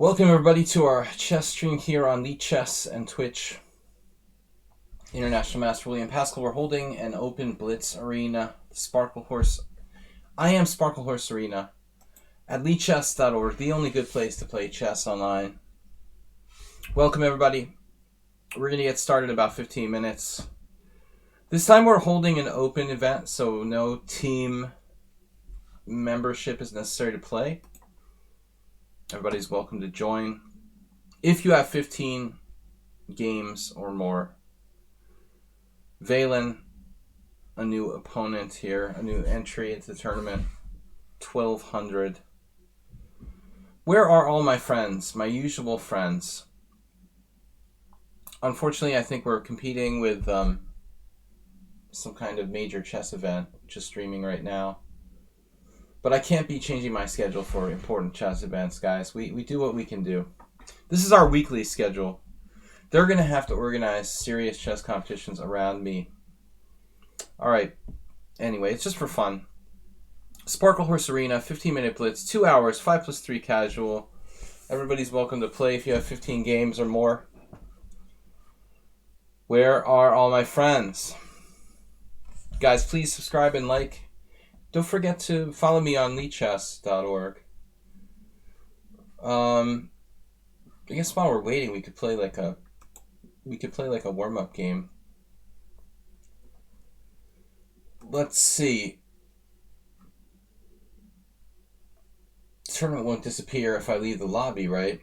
Welcome everybody to our chess stream here on lichess and Twitch. International Master William Paschall. We're holding an open Blitz arena. Sparkle Horse. I am Sparkle Horse Arena at lichess.org, the only good place to play chess online. Welcome everybody. We're going to get started in about 15 minutes. This time we're holding an open event, so no team membership is necessary to play. Everybody's welcome to join. If you have 15 games or more, Valen, a new opponent here, a new entry into the tournament, 1200. Where are all my friends, my usual friends? Unfortunately, I think we're competing with some kind of major chess event, just streaming right now. But I can't be changing my schedule for important chess events, guys. We do what we can do. This is our weekly schedule. They're going to have to organize serious chess competitions around me. Alright. Anyway, it's just for fun. Sparkle Horse Arena, 15-minute blitz, 2 hours, 5+3 casual. Everybody's welcome to play if you have 15 games or more. Where are all my friends? Guys, please subscribe and like. Don't forget to follow me on lichess.org. I guess while we're waiting, we could play like a warm-up game. Let's see. The tournament won't disappear if I leave the lobby, right?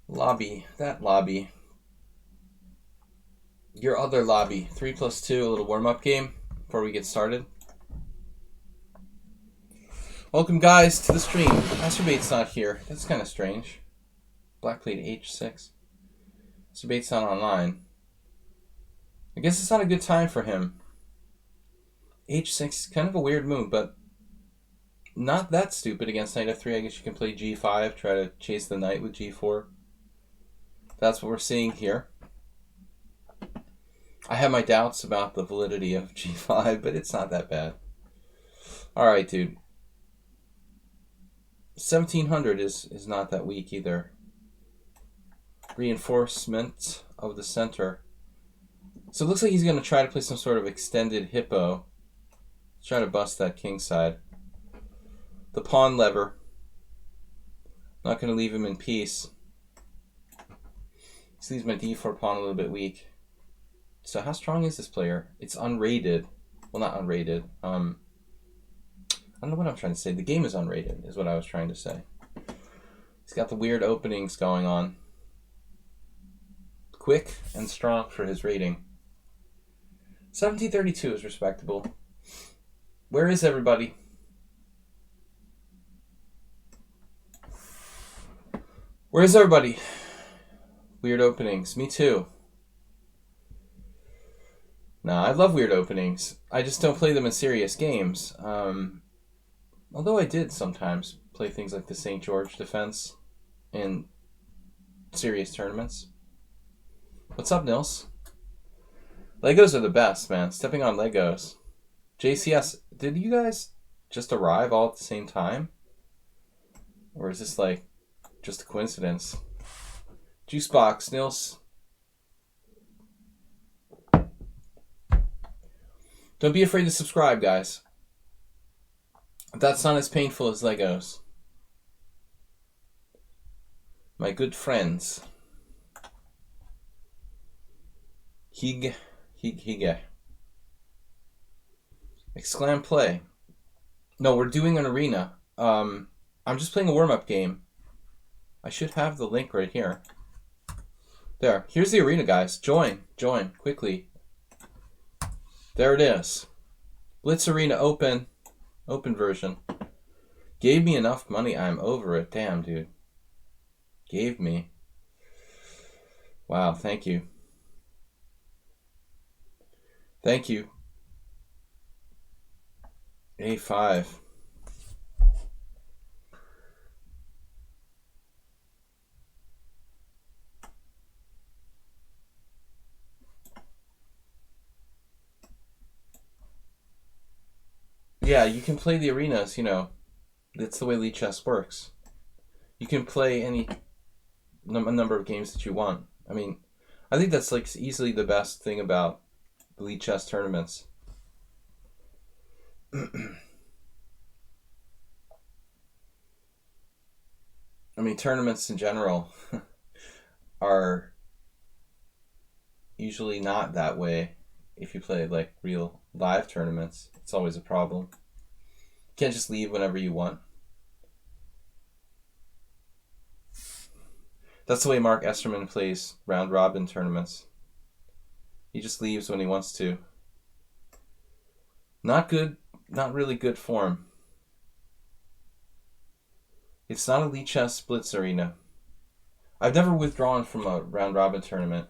Lobby, that lobby. Your other lobby, 3+2, a little warm-up game before we get started. Welcome, guys, to the stream. Master Bait's not here. That's kind of strange. Black played H6. Master Bait's not online. I guess it's not a good time for him. H6, kind of a weird move, but not that stupid against Knight F3. I guess you can play G5, try to chase the knight with G4. That's what we're seeing here. I have my doubts about the validity of G5, but it's not that bad. Alright, dude. 1700 is not that weak either. Reinforcement of the center. So it looks like he's going to try to play some sort of extended hippo. Try to bust that king side. The pawn lever. Not going to leave him in peace. This leaves my d4 pawn a little bit weak. So how strong is this player? It's unrated. Well, not unrated. I don't know what I'm trying to say. The game is unrated, is what I was trying to say. He's got the weird openings going on. Quick and strong for his rating. 1732 is respectable. Where is everybody? Where is everybody? Weird openings. Me too. Nah, I love weird openings. I just don't play them in serious games. Although I did sometimes play things like the St. George defense in serious tournaments. What's up, Nils? Legos are the best, man. Stepping on Legos. JCS, did you guys just arrive all at the same time? Or is this like just a coincidence? Juicebox, Nils. Don't be afraid to subscribe, guys. That's not as painful as Legos. My good friends. Hige. Exclam play. No, we're doing an arena. I'm just playing a warm-up game. I should have the link right here. There. Here's the arena, guys. Join, quickly. There it is. Blitz Arena open version. Gave me enough money, I'm over it. Damn, dude. Gave me. Wow, thank you. Thank you. A5. Yeah, you can play the arenas, you know, That's the way lichess works. You can play any number of games that you want. I mean, I think that's like easily the best thing about the lichess tournaments. I mean, tournaments in general are usually not that way. If you play like real live tournaments, it's always a problem. You can't just leave whenever you want. That's the way Mark Esterman plays round robin tournaments. He just leaves when he wants to. Not good, not really good form. It's not a lichess Blitz arena. I've never withdrawn from a round robin tournament.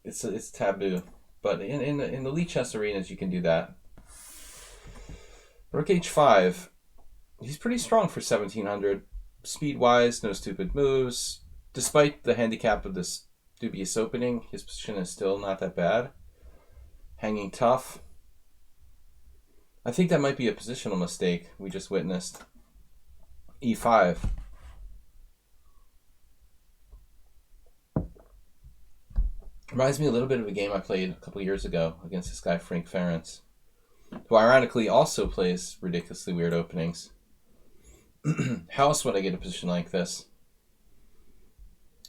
It's taboo, but in the lichess arenas you can do that. Rook h5. He's pretty strong for 1700. Speed-wise, no stupid moves. Despite the handicap of this dubious opening, his position is still not that bad. Hanging tough. I think that might be a positional mistake we just witnessed. e5. Reminds me a little bit of a game I played a couple years ago against this guy Frank Ferencz, who ironically also plays ridiculously weird openings. How else would I get a position like this?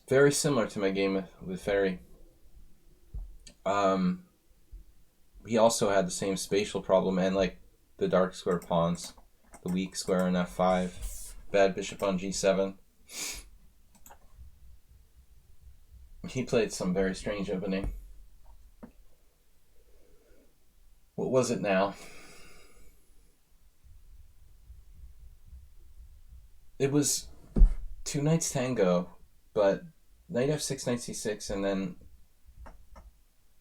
Very similar to my game with Ferry. He also had the same spatial problem and like the dark square pawns, the weak square on f5, bad bishop on g7. He played some very strange opening. What was it now? It was two knights tango, but knight f6, knight c6, and then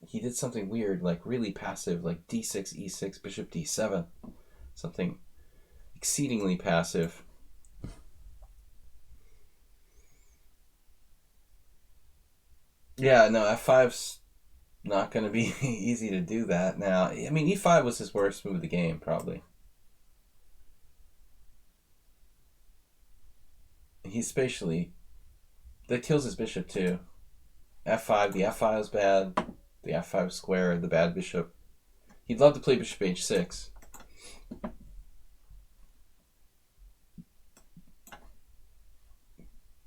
he did something weird, like really passive, like d6, e6, bishop d7. Something exceedingly passive. Yeah, no, f5's not going to be easy to do that now. I mean, e5 was his worst move of the game, probably. He's spatially... That kills his bishop, too. f5, the f5 is bad. The f5 square, the bad bishop. He'd love to play bishop h6.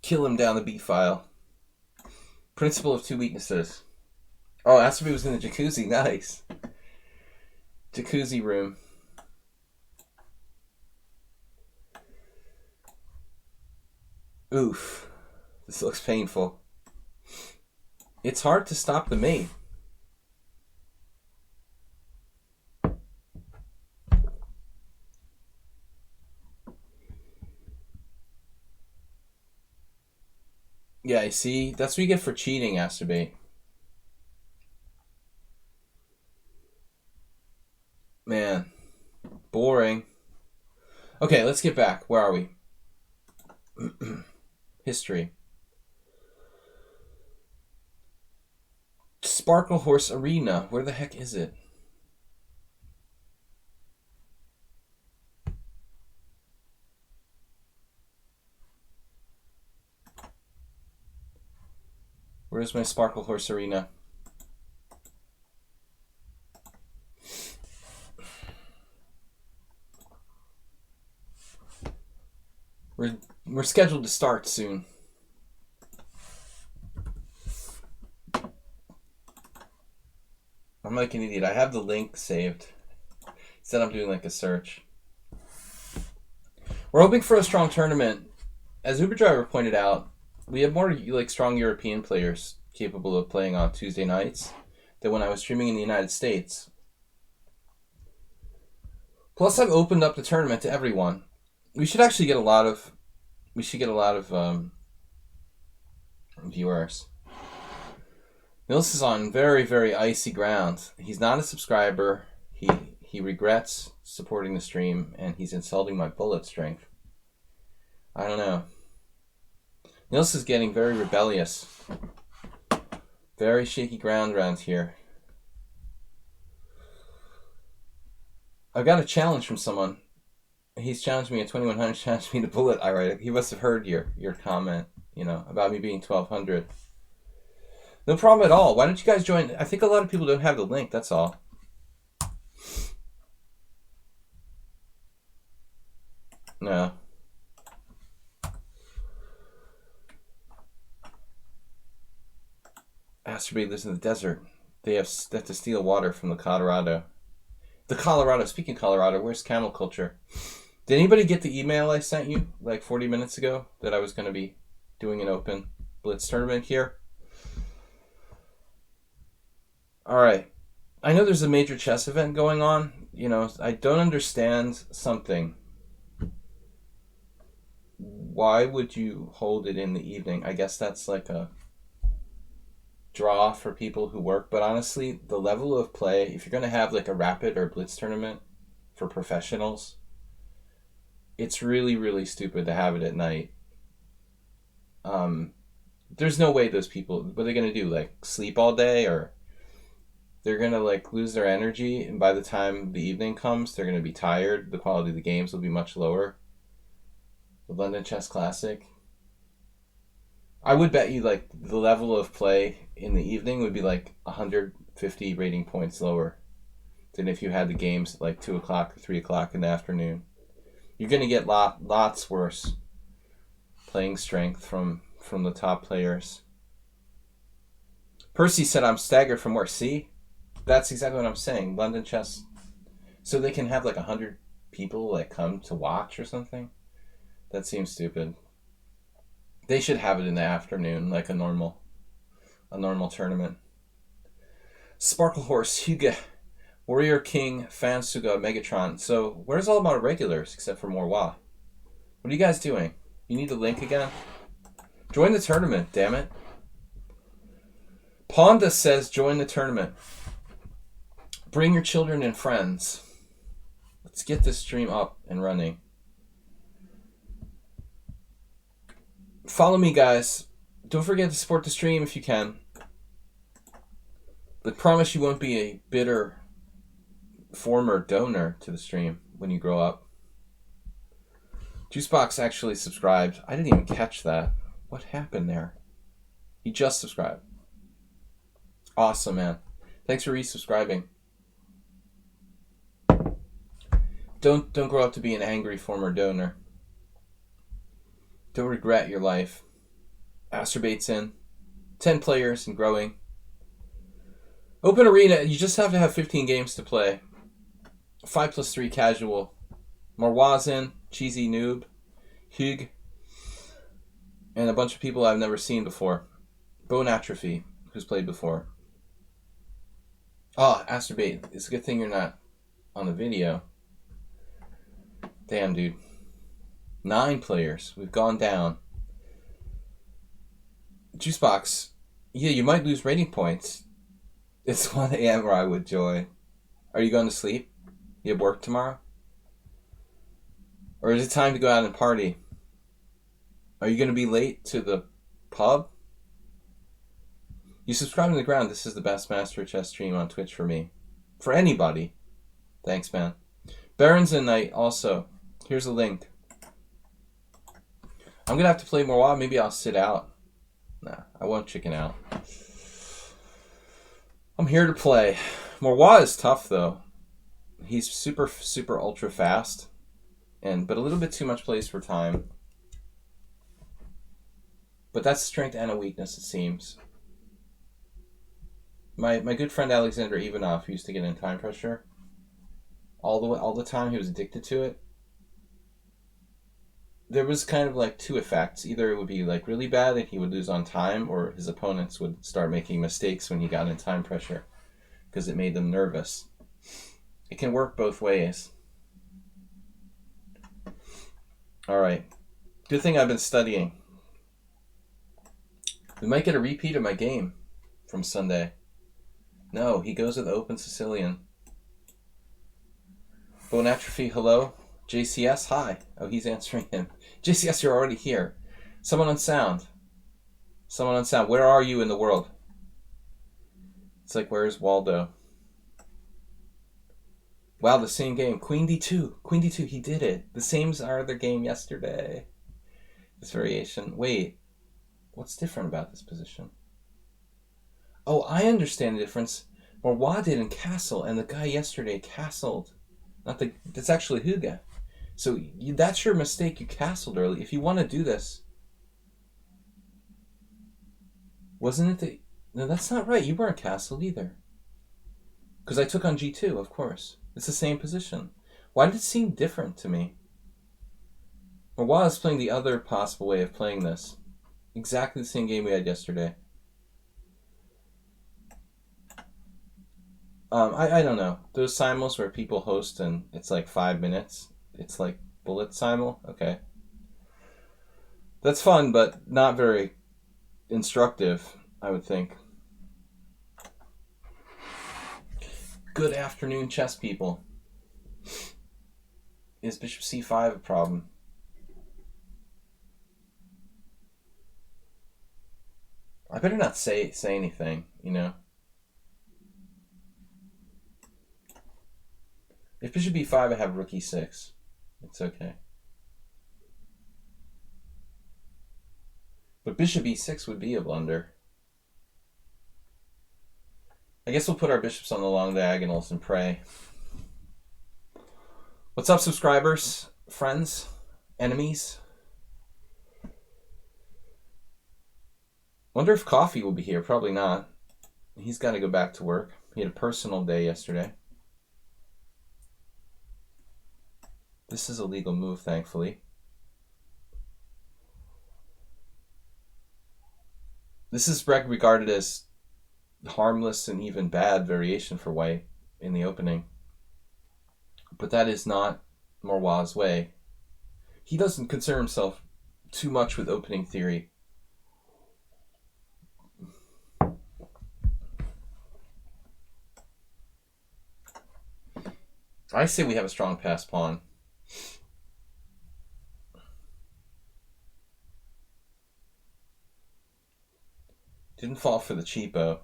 Kill him down the b file. Principle of two weaknesses. Oh, Asterby was in the jacuzzi. Nice. Jacuzzi room. Oof. This looks painful. It's hard to stop the mate. Yeah, I see. That's what you get for cheating, Asterby. Man. Boring. Okay, let's get back. Where are we? History. Sparkle Horse Arena. Where the heck is it? Where's my Sparkle Horse Arena? We're scheduled to start soon. I'm like an idiot. I have the link saved. Instead I'm doing like a search. We're hoping for a strong tournament. As Uber Driver pointed out, we have more like strong European players capable of playing on Tuesday nights than when I was streaming in the United States. Plus, I've opened up the tournament to everyone. We should actually get a lot of. Viewers. Nils is on very, very icy ground. He's not a subscriber. He regrets supporting the stream, and he's insulting my bullet strength. I don't know. Nils is getting very rebellious. Very shaky ground around here. I got a challenge from someone. He's challenged me at 2100, challenged me to bullet. I write. He must have heard your comment, about me being 1200. No problem at all. Why don't you guys join? I think a lot of people don't have the link. That's all. No. Asteroid lives in the desert. They have to steal water from the Colorado. Speaking of Colorado, where's camel culture? Did anybody get the email I sent you like 40 minutes ago that I was going to be doing an open Blitz tournament here? All right. I know there's a major chess event going on. I don't understand something. Why would you hold it in the evening? I guess that's like a draw for people who work. But honestly, the level of play, if you're going to have like a rapid or blitz tournament for professionals, it's really, really stupid to have it at night. There's no way those people, what are they going to do? Like sleep all day, or they're going to like lose their energy. And by the time the evening comes, they're going to be tired. The quality of the games will be much lower. The London Chess Classic, I would bet you like the level of play in the evening would be like 150 rating points lower than if you had the games at like 2 o'clock or 3 o'clock in the afternoon. You're going to get lots worse playing strength from the top players. Percy said, I'm staggered from work. See? That's exactly what I'm saying. London Chess. So they can have like 100 people like come to watch or something? That seems stupid. They should have it in the afternoon, like a normal tournament. Sparkle Horse, Huga, Warrior King, Fansuga, Megatron. So where's all my regulars except for Morwa? What are you guys doing? You need the link again? Join the tournament, damn it. Ponda says join the tournament. Bring your children and friends. Let's get this stream up and running. Follow me, guys. Don't forget to support the stream if you can. But promise you won't be a bitter former donor to the stream when you grow up. Juicebox actually subscribed. I didn't even catch that. What happened there? He just subscribed. Awesome, man. Thanks for resubscribing. Don't grow up to be an angry former donor. Don't regret your life. Astrobait's in. 10 players and growing. Open Arena, you just have to have 15 games to play. 5+3 casual. Marwa's in. Cheesy Noob. Hug. And a bunch of people I've never seen before. Bone Atrophy, who's played before. Oh, Astrobait. It's a good thing you're not on the video. Damn, dude. 9 players. We've gone down. Juicebox. Yeah, you might lose rating points. It's 1 a.m. where I would join. Are you going to sleep? You have work tomorrow? Or is it time to go out and party? Are you going to be late to the pub? You subscribe to the ground. This is the best Master Chess stream on Twitch for me. For anybody. Thanks, man. Barons and Night also. Here's a link. I'm going to have to play more while. Maybe I'll sit out. Nah, I won't chicken out. I'm here to play. Morwa is tough, though. He's super, super ultra fast. But a little bit too much plays for time. But that's a strength and a weakness, it seems. My good friend Alexander Ivanov used to get in time pressure. All the time. He was addicted to it. There was kind of like 2 effects. Either it would be like really bad and he would lose on time, or his opponents would start making mistakes when he got in time pressure because it made them nervous. It can work both ways. All right. Good thing I've been studying. We might get a repeat of my game from Sunday. No, he goes with Open Sicilian. Bone Atrophy, hello. JCS, hi. Oh, he's answering him. JCS, you're already here. Someone on sound. Someone on sound. Where are you in the world? It's like, where's Waldo? Wow, the same game. Queen d2. Queen d2. He did it. The same as our other game yesterday. This variation. Wait. What's different about this position? Oh, I understand the difference. Marwa did in castle, and the guy yesterday castled. That's actually Huga. So that's your mistake. You castled early. If you want to do this, wasn't it no, that's not right. You weren't castled either. Because I took on g2, of course. It's the same position. Why did it seem different to me? Marwa is playing the other possible way of playing this. Exactly the same game we had yesterday. I don't know. Those simul's where people host and it's like 5 minutes. It's like bullet simul. Okay. That's fun, but not very instructive, I would think. Good afternoon, chess people. Is bishop c5 a problem? I better not say anything, you know. If bishop b5, I have rook e6. It's okay. But bishop e6 would be a blunder. I guess we'll put our bishops on the long diagonals and pray. What's up, subscribers, friends, enemies? Wonder if Coffee will be here. Probably not. He's got to go back to work. He had a personal day yesterday. This is a legal move, thankfully. This is regarded as harmless and even bad variation for white in the opening. But that is not Marwa's way. He doesn't concern himself too much with opening theory. I say we have a strong pass pawn. Didn't fall for the cheapo.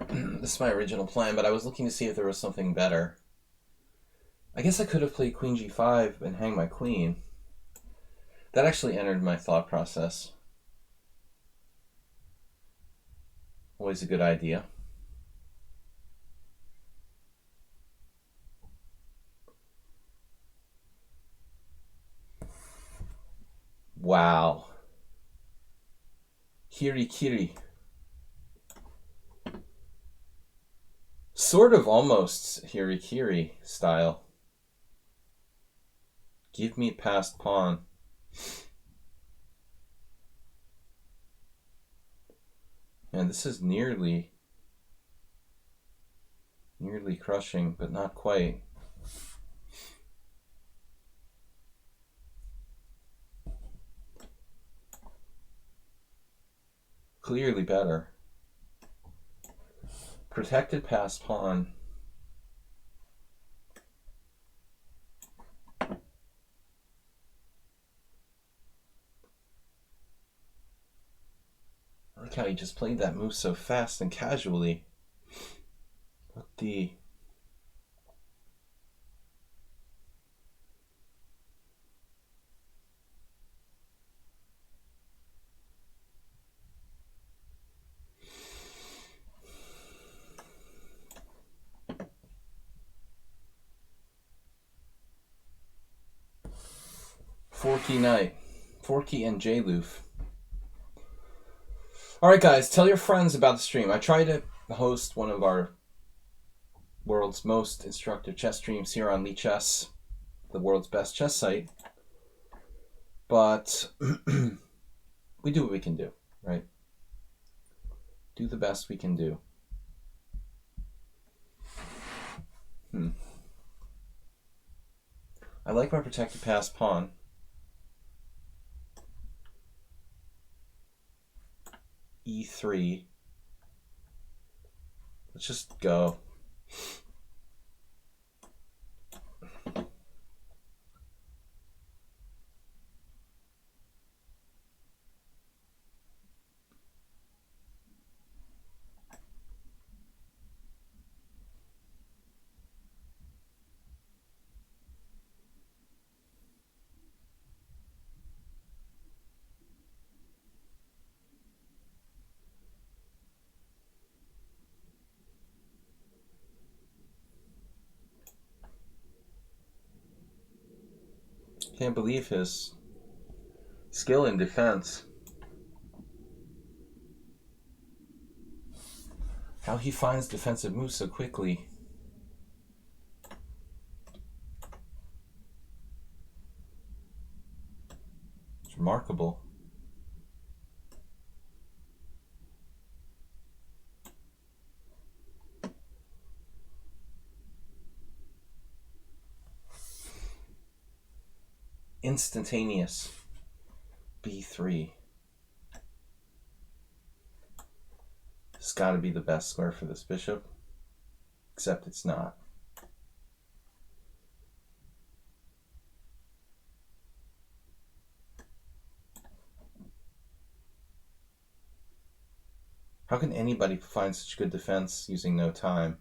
This is my original plan, but I was looking to see if there was something better. I guess I could have played queen g5 and hang my queen. That actually entered my thought process. Always a good idea. Wow. Kiri. Sort of almost Hirikiri style. Give me passed pawn. And this is nearly crushing, but not quite. Clearly better. Protected passed pawn. I like how he just played that move so fast and casually. What the... Forky Knight. Forky and J-Loof. Alright guys, tell your friends about the stream. I try to host one of our world's most instructive chess streams here on lichess, the world's best chess site. But we do what we can do, right? Do the best we can do. I like my protected passed pawn. E3. Let's just go. Can't believe his skill in defense. How he finds defensive moves so quickly. It's remarkable. Instantaneous. B3. It's got to be the best square for this bishop, except it's not. How can anybody find such good defense using no time?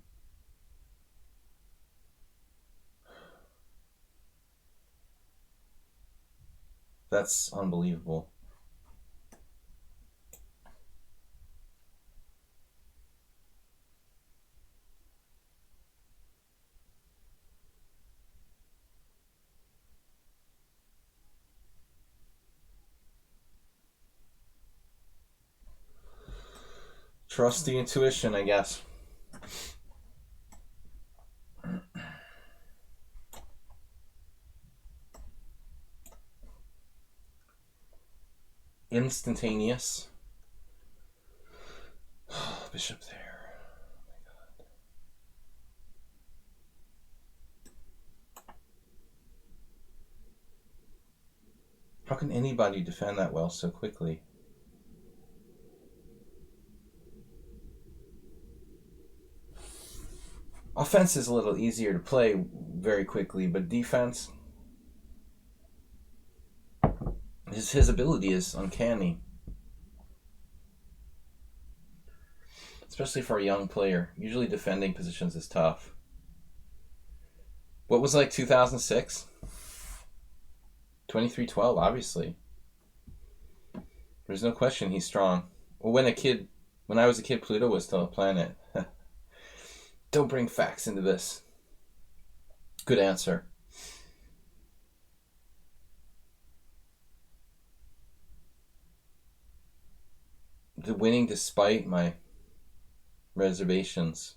That's unbelievable. Trust the intuition, I guess. Instantaneous. Bishop there. Oh my God. How can anybody defend that well so quickly? Offense is a little easier to play very quickly, but defense, his ability is uncanny. Especially for a young player. Usually defending positions is tough. What was like 2006? 23-12, obviously. There's no question he's strong. Well, when I was a kid, Pluto was still a planet. Don't bring facts into this. Good answer. The winning despite my reservations.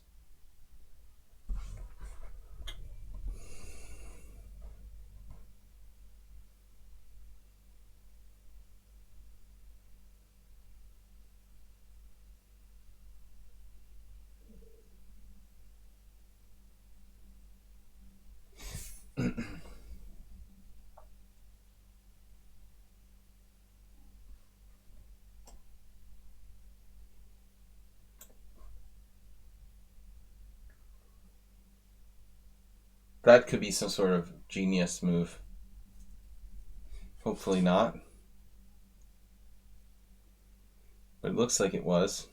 That could be some sort of genius move. Hopefully not. But it looks like it was.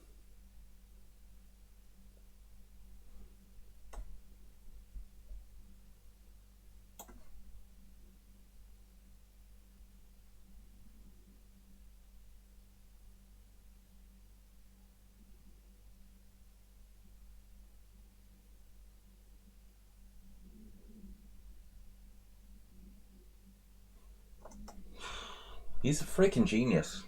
He's a freaking genius.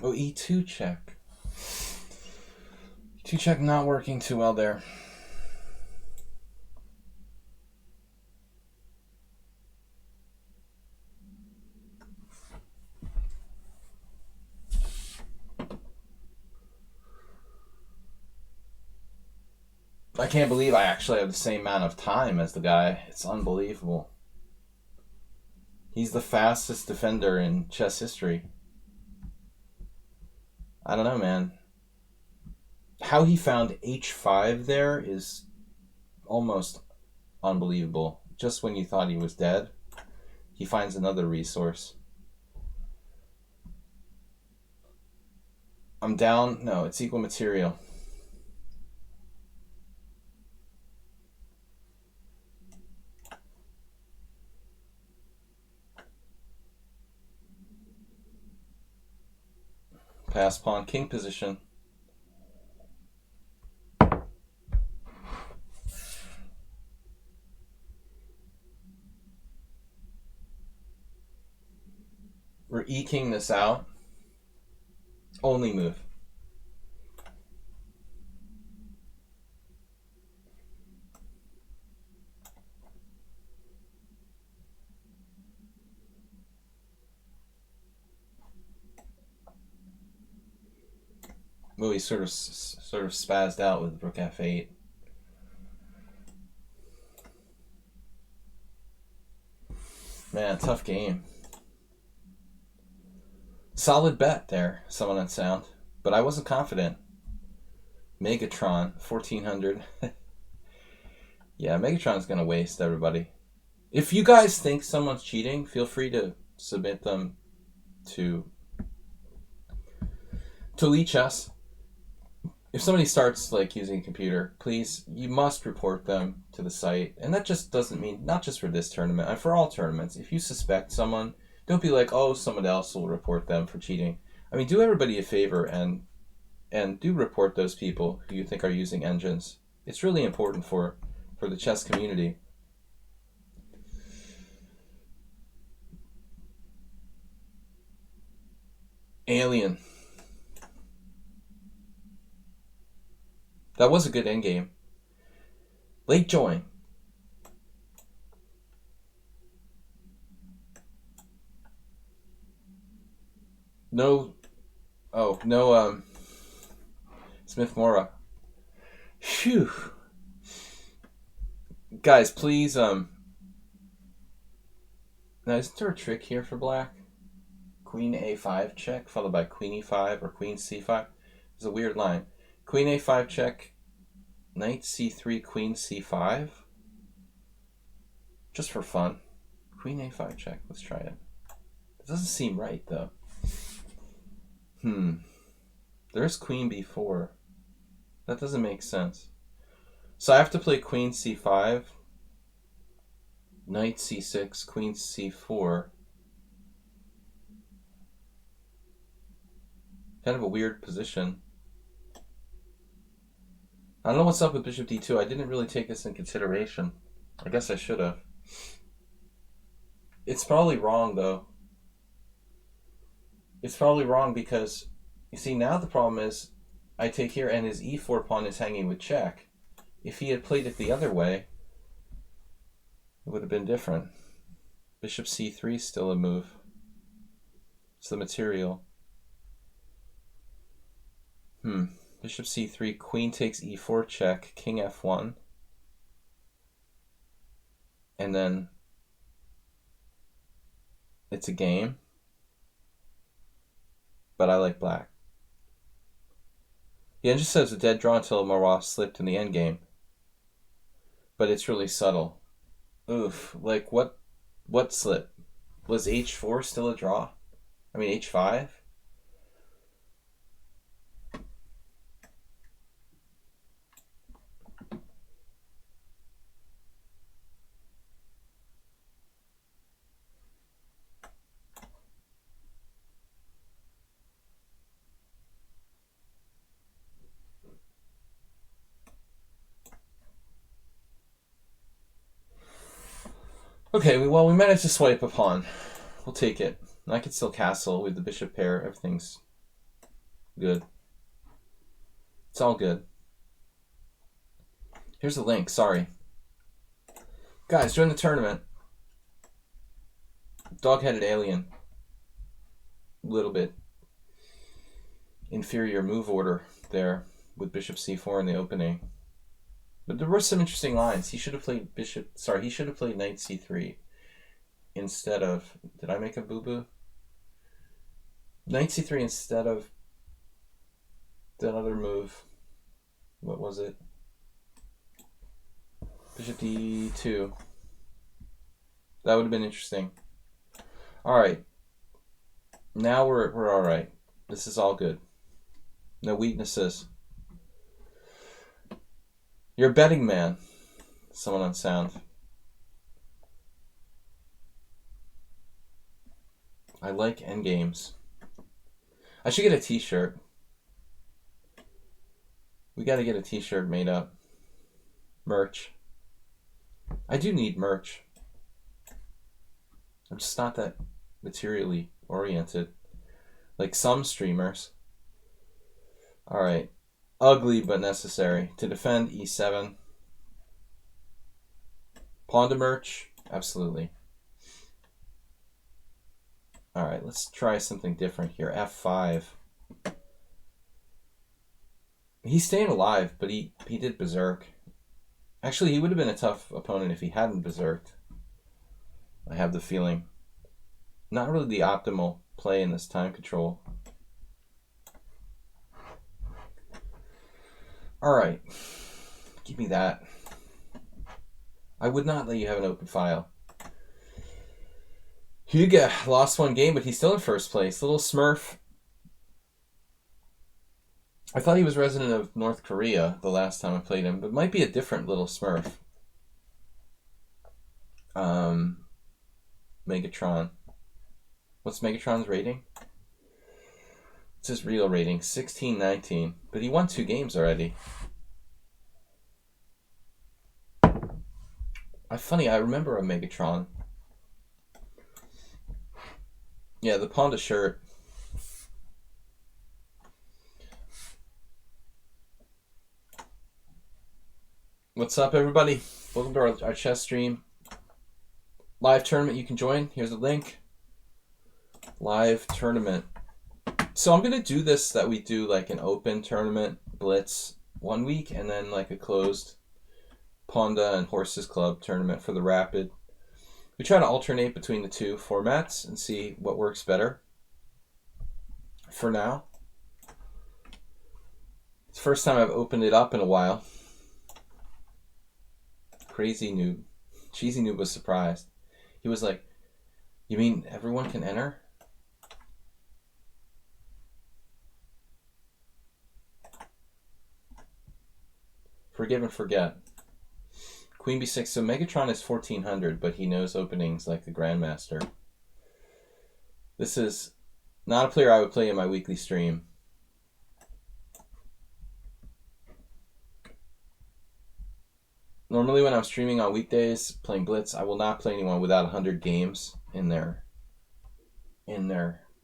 Oh, E2 check. E2 check not working too well there. I can't believe I actually have the same amount of time as the guy. It's unbelievable. He's the fastest defender in chess history. I don't know, man. How he found H5 there is almost unbelievable. Just when you thought he was dead, he finds another resource. I'm down. No, it's equal material. Pass pawn king position. We're eking this out. Only move. Well, he sort of spazzed out with rook f8. Man, tough game. Solid bet there, someone on sound, but I wasn't confident. Megatron, 1400. Yeah, Megatron's gonna waste everybody. If you guys think someone's cheating, feel free to submit them to lichess. If somebody starts like using a computer, please, you must report them to the site. And that just doesn't mean, not just for this tournament, and for all tournaments. If you suspect someone, don't be like, oh, someone else will report them for cheating. I mean, do everybody a favor and do report those people who you think are using engines. It's really important for the chess community. Alien. That was a good endgame. Late join. No. Oh, no, Smith Mora. Phew. Guys, please, now isn't there a trick here for black? Queen a5 check, followed by queen e5 or queen c5. It's a weird line. Queen a5 check, knight c3, queen c5. Just for fun. Queen a5 check, let's try it. It doesn't seem right, though. There's queen b4. That doesn't make sense. So I have to play queen c5, knight c6, queen c4. Kind of a weird position. I don't know what's up with bishop d2. I didn't really take this in consideration. I guess I should have. It's probably wrong, though. It's probably wrong because, you see, now the problem is I take here and his e4 pawn is hanging with check. If he had played it the other way, it would have been different. Bishop c3 is still a move. It's the material. Bishop c3, queen takes e4 check, king f1. And then it's a game. But I like black. Yeah, it just says a dead draw until Marat slipped in the endgame. But it's really subtle. Oof, like what slip? Was h4 still a draw? I mean h5? Okay, well, we managed to swipe a pawn. We'll take it. And I can still castle with the bishop pair. Everything's good. It's all good. Here's the link. Sorry. Guys, join the tournament. Dog-headed alien. A little bit inferior move order there with bishop c4 in the opening. But there were some interesting lines. He should have played he should have played knight c3 instead of, did I make a boo-boo? Knight c3 instead of that other move. What was it? Bishop d2. That would have been interesting. All right. Now we're all right. This is all good. No weaknesses. You're a betting man. Someone on sound. I like endgames. I should get a t-shirt. We got to get a t-shirt made up. Merch. I do need merch. I'm just not that materially oriented. Like some streamers. Alright. Ugly but necessary. To defend, e7. Pawn to merch? Absolutely. Alright, let's try something different here. f5. He's staying alive, but he did berserk. Actually, he would have been a tough opponent if he hadn't berserked. I have the feeling. Not really the optimal play in this time control. Alright. Give me that. I would not let you have an open file. Hugo lost one game, but he's still in first place. Little Smurf. I thought he was resident of North Korea the last time I played him, but it might be a different Little Smurf. Megatron. What's Megatron's rating? It's his real rating, 16-19. But he won 2 games already. Funny, I remember a Megatron. Yeah, the Panda shirt. What's up, everybody? Welcome to our chess stream. Live tournament you can join. Here's the link. Live tournament. So I'm going to do this that we do like an open tournament, Blitz, 1 week, and then like a closed Ponda and Horses Club tournament for the Rapid. We try to alternate between the two formats and see what works better. For now. It's the first time I've opened it up in a while. Crazy Noob. Cheesy Noob was surprised. He was like, "You mean everyone can enter?" Forgive and forget. Queen b6. So Megatron is 1400, but he knows openings like the Grandmaster. This is not a player I would play in my weekly stream. Normally when I'm streaming on weekdays, playing Blitz, I will not play anyone without 100 games in their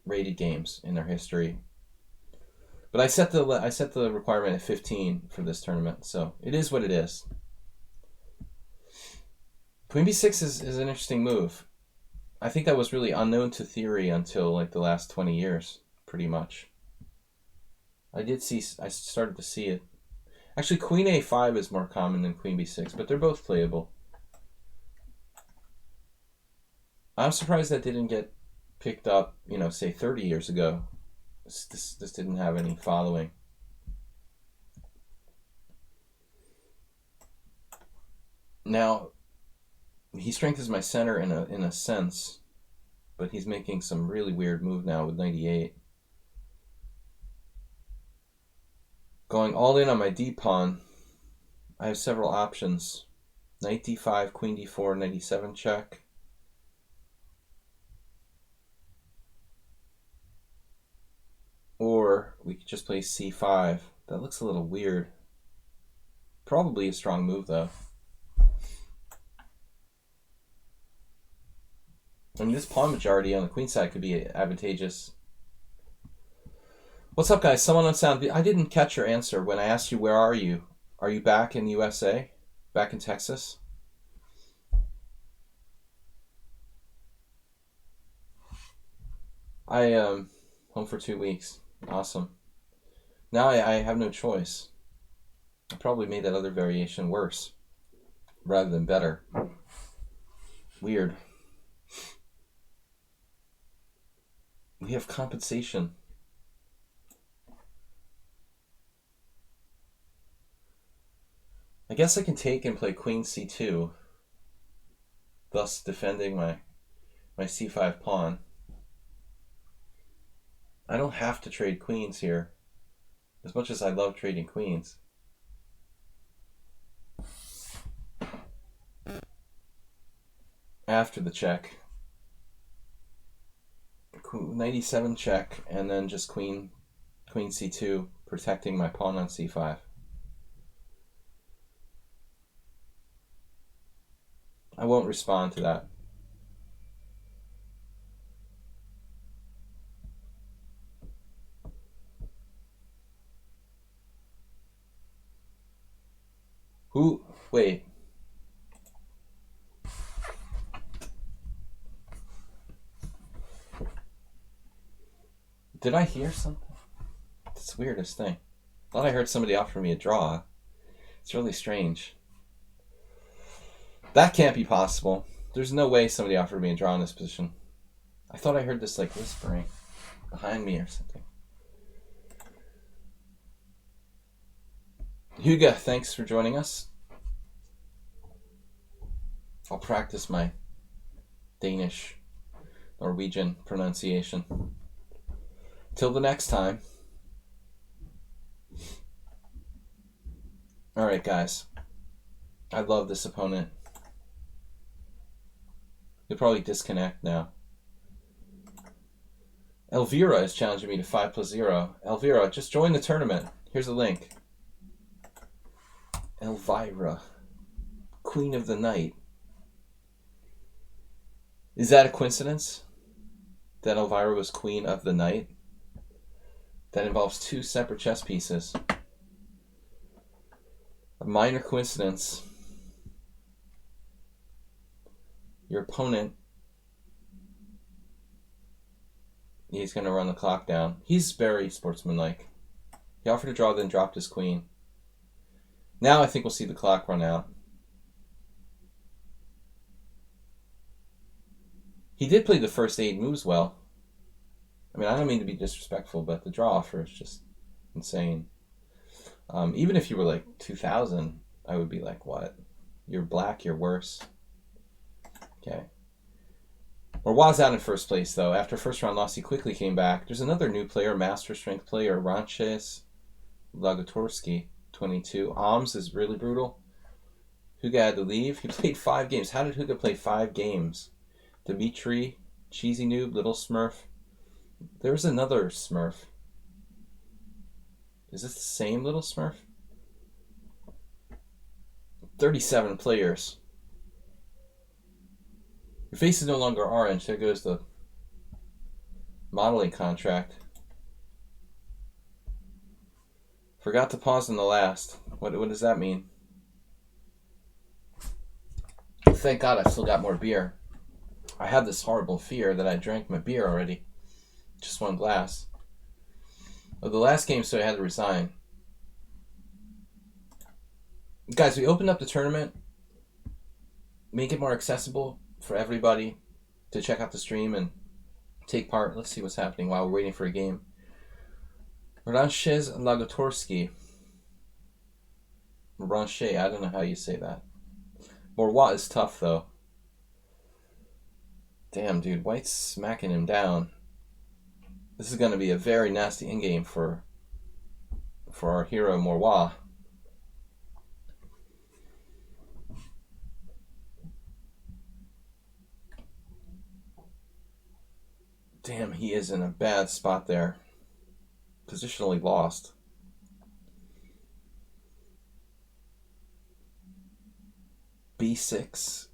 rated games, in their history. But I set the requirement at 15 for this tournament, so it is what it is. Queen b6 is an interesting move. I think that was really unknown to theory until like the last 20 years, pretty much. I started to see it. Actually, Queen a5 is more common than Queen b6, but they're both playable. I'm surprised that didn't get picked up, say 30 years ago. This didn't have any following. Now, he strengthens my center in a sense, but he's making some really weird move now with 98. Going all in on my d-pawn, I have several options. Knight d5, queen d4, knight e7 check. Or we could just play c5. That looks a little weird. Probably a strong move, though. I mean, this pawn majority on the queen side could be advantageous. What's up, guys? Someone on sound. I didn't catch your answer when I asked you, where are you? Are you back in the USA? Back in Texas? I am home for 2 weeks. Awesome. Now I have no choice. I probably made that other variation worse rather than better. Weird. We have compensation. I guess I can take and play queen c2, thus defending my c5 pawn. I don't have to trade queens here. As much as I love trading queens. After the check. 97 check, and then just queen c2, protecting my pawn on c5. I won't respond to that. Who? Wait. Did I hear something? It's the weirdest thing. I thought I heard somebody offer me a draw. It's really strange. That can't be possible. There's no way somebody offered me a draw in this position. I thought I heard this like whispering behind me or something. Hugo, thanks for joining us. I'll practice my Danish, Norwegian pronunciation. Till the next time. Alright, guys. I love this opponent. He'll probably disconnect now. Elvira is challenging me to 5+0. Elvira, just join the tournament. Here's a link. Elvira. Queen of the Night. Is that a coincidence? That Elvira was Queen of the Night? That involves two separate chess pieces. A minor coincidence. Your opponent, he's going to run the clock down. He's very sportsmanlike. He offered to draw, then dropped his queen. Now I think we'll see the clock run out. He did play the first 8 moves well. I mean, I don't mean to be disrespectful, but the draw offer is just insane. Even if you were like 2,000, I would be like, what? You're black, you're worse. Okay. Morwaz out in first place, though. After first round loss, he quickly came back. There's another new player, master strength player, Ranches Lagotorsky, 22. Alms is really brutal. Huga had to leave. He played 5 games. How did Huga play 5 games? Dimitri, Cheesy Noob, Little Smurf. There's another Smurf. Is this the same Little Smurf? 37 players. Your face is no longer orange. There goes the modeling contract. Forgot to pause in the last. What does that mean? Thank God I've still got more beer. I had this horrible fear that I drank my beer already. Just 1 glass. Well, the last game, so I had to resign. Guys, we opened up the tournament. Make it more accessible for everybody to check out the stream and take part. Let's see what's happening while we're waiting for a game. Ranches Lagotorsky. Ranche, I don't know how you say that. Morwa is tough, though. Damn, dude, White's smacking him down. This is going to be a very nasty in-game for our hero, Morwa. Damn, he is in a bad spot there. Positionally lost. B6.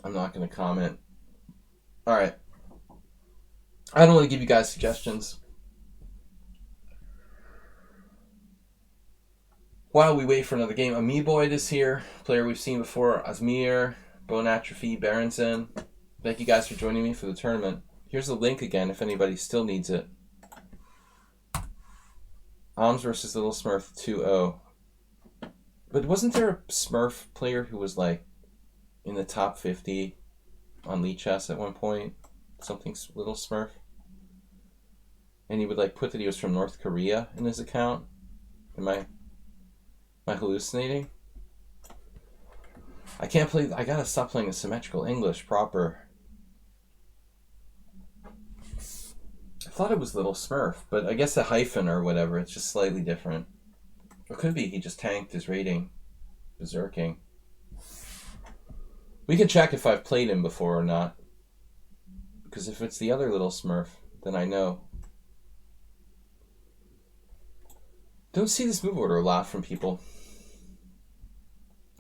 I'm not going to comment. Alright. I don't want to give you guys suggestions. While we wait for another game, Amoeboid is here. Player we've seen before. Asmir, Bone Atrophy, Berenson. Thank you guys for joining me for the tournament. Here's the link again if anybody still needs it. Alms versus Little Smurf 2-0. But wasn't there a Smurf player who was like in the top 50 on lichess at one point? Something Little Smurf. And he would like put that he was from North Korea in his account. Am I hallucinating? I can't play. I gotta stop playing the symmetrical English proper. I thought it was Little Smurf, but I guess a hyphen or whatever. It's just slightly different. Or could be he just tanked his rating, berserking. We can check if I've played him before or not. Because if it's the other little smurf, then I know. Don't see this move order a lot from people.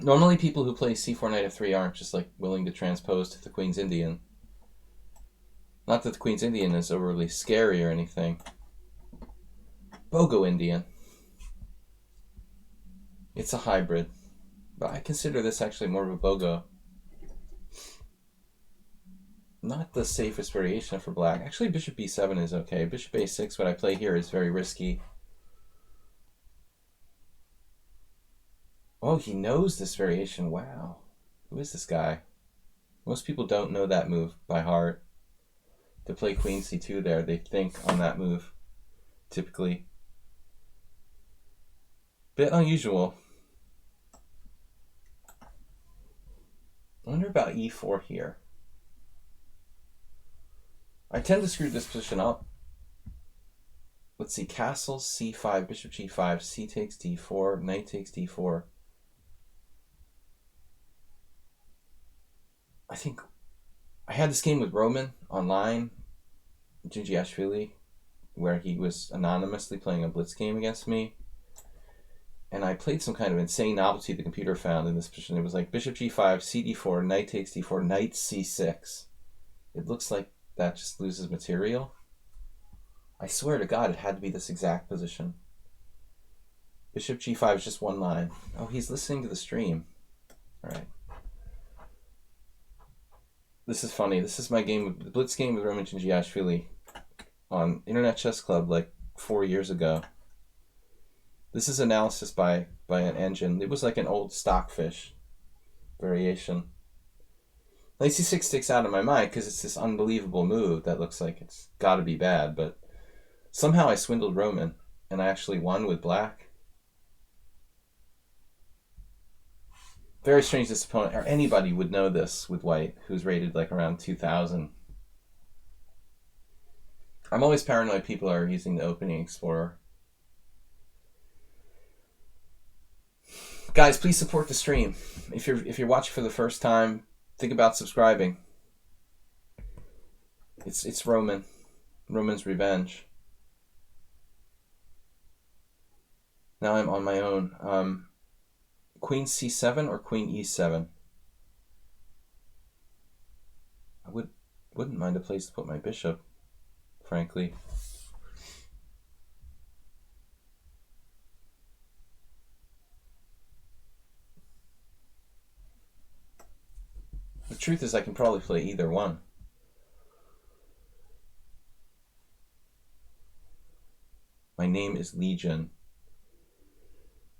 Normally people who play c4 knight f3 aren't just like willing to transpose to the Queen's Indian. Not that the Queen's Indian is overly scary or anything. Bogo Indian. It's a hybrid. But I consider this actually more of a Bogo. Not the safest variation for black. Actually, bishop b7 is okay. Bishop a6, what I play here, is very risky. Oh, he knows this variation. Wow. Who is this guy? Most people don't know that move by heart. To play queen c2 there, they think on that move, typically. Bit unusual. I wonder about e4 here. I tend to screw this position up. Let's see, castle c5, bishop g5, c takes d4, knight takes d4. I think I had this game with Roman online, Gingiashvili, where he was anonymously playing a Blitz game against me. And I played some kind of insane novelty the computer found in this position. It was like bishop g5, cd4, knight takes d4, knight c6. It looks like that just loses material. I swear to God, it had to be this exact position. Bishop g5 is just one line. Oh, he's listening to the stream. All right. This is funny. This is my game, the Blitz game with Roman Gingiashvili on Internet Chess Club like 4 years ago. This is analysis by an engine. It was like an old stockfish variation. Knight c6 sticks out in my mind because it's this unbelievable move that looks like it's got to be bad, but somehow I swindled Roman and I actually won with black. Very strange this opponent, or anybody would know this with white, who's rated like around 2000. I'm always paranoid people are using the opening explorer. Guys, please support the stream. If you're watching for the first time, think about subscribing. It's Roman. Roman's Revenge. Now I'm on my own. Queen c7 or queen e7? I wouldn't mind a place to put my bishop, frankly. The truth is I can probably play either one. My name is Legion.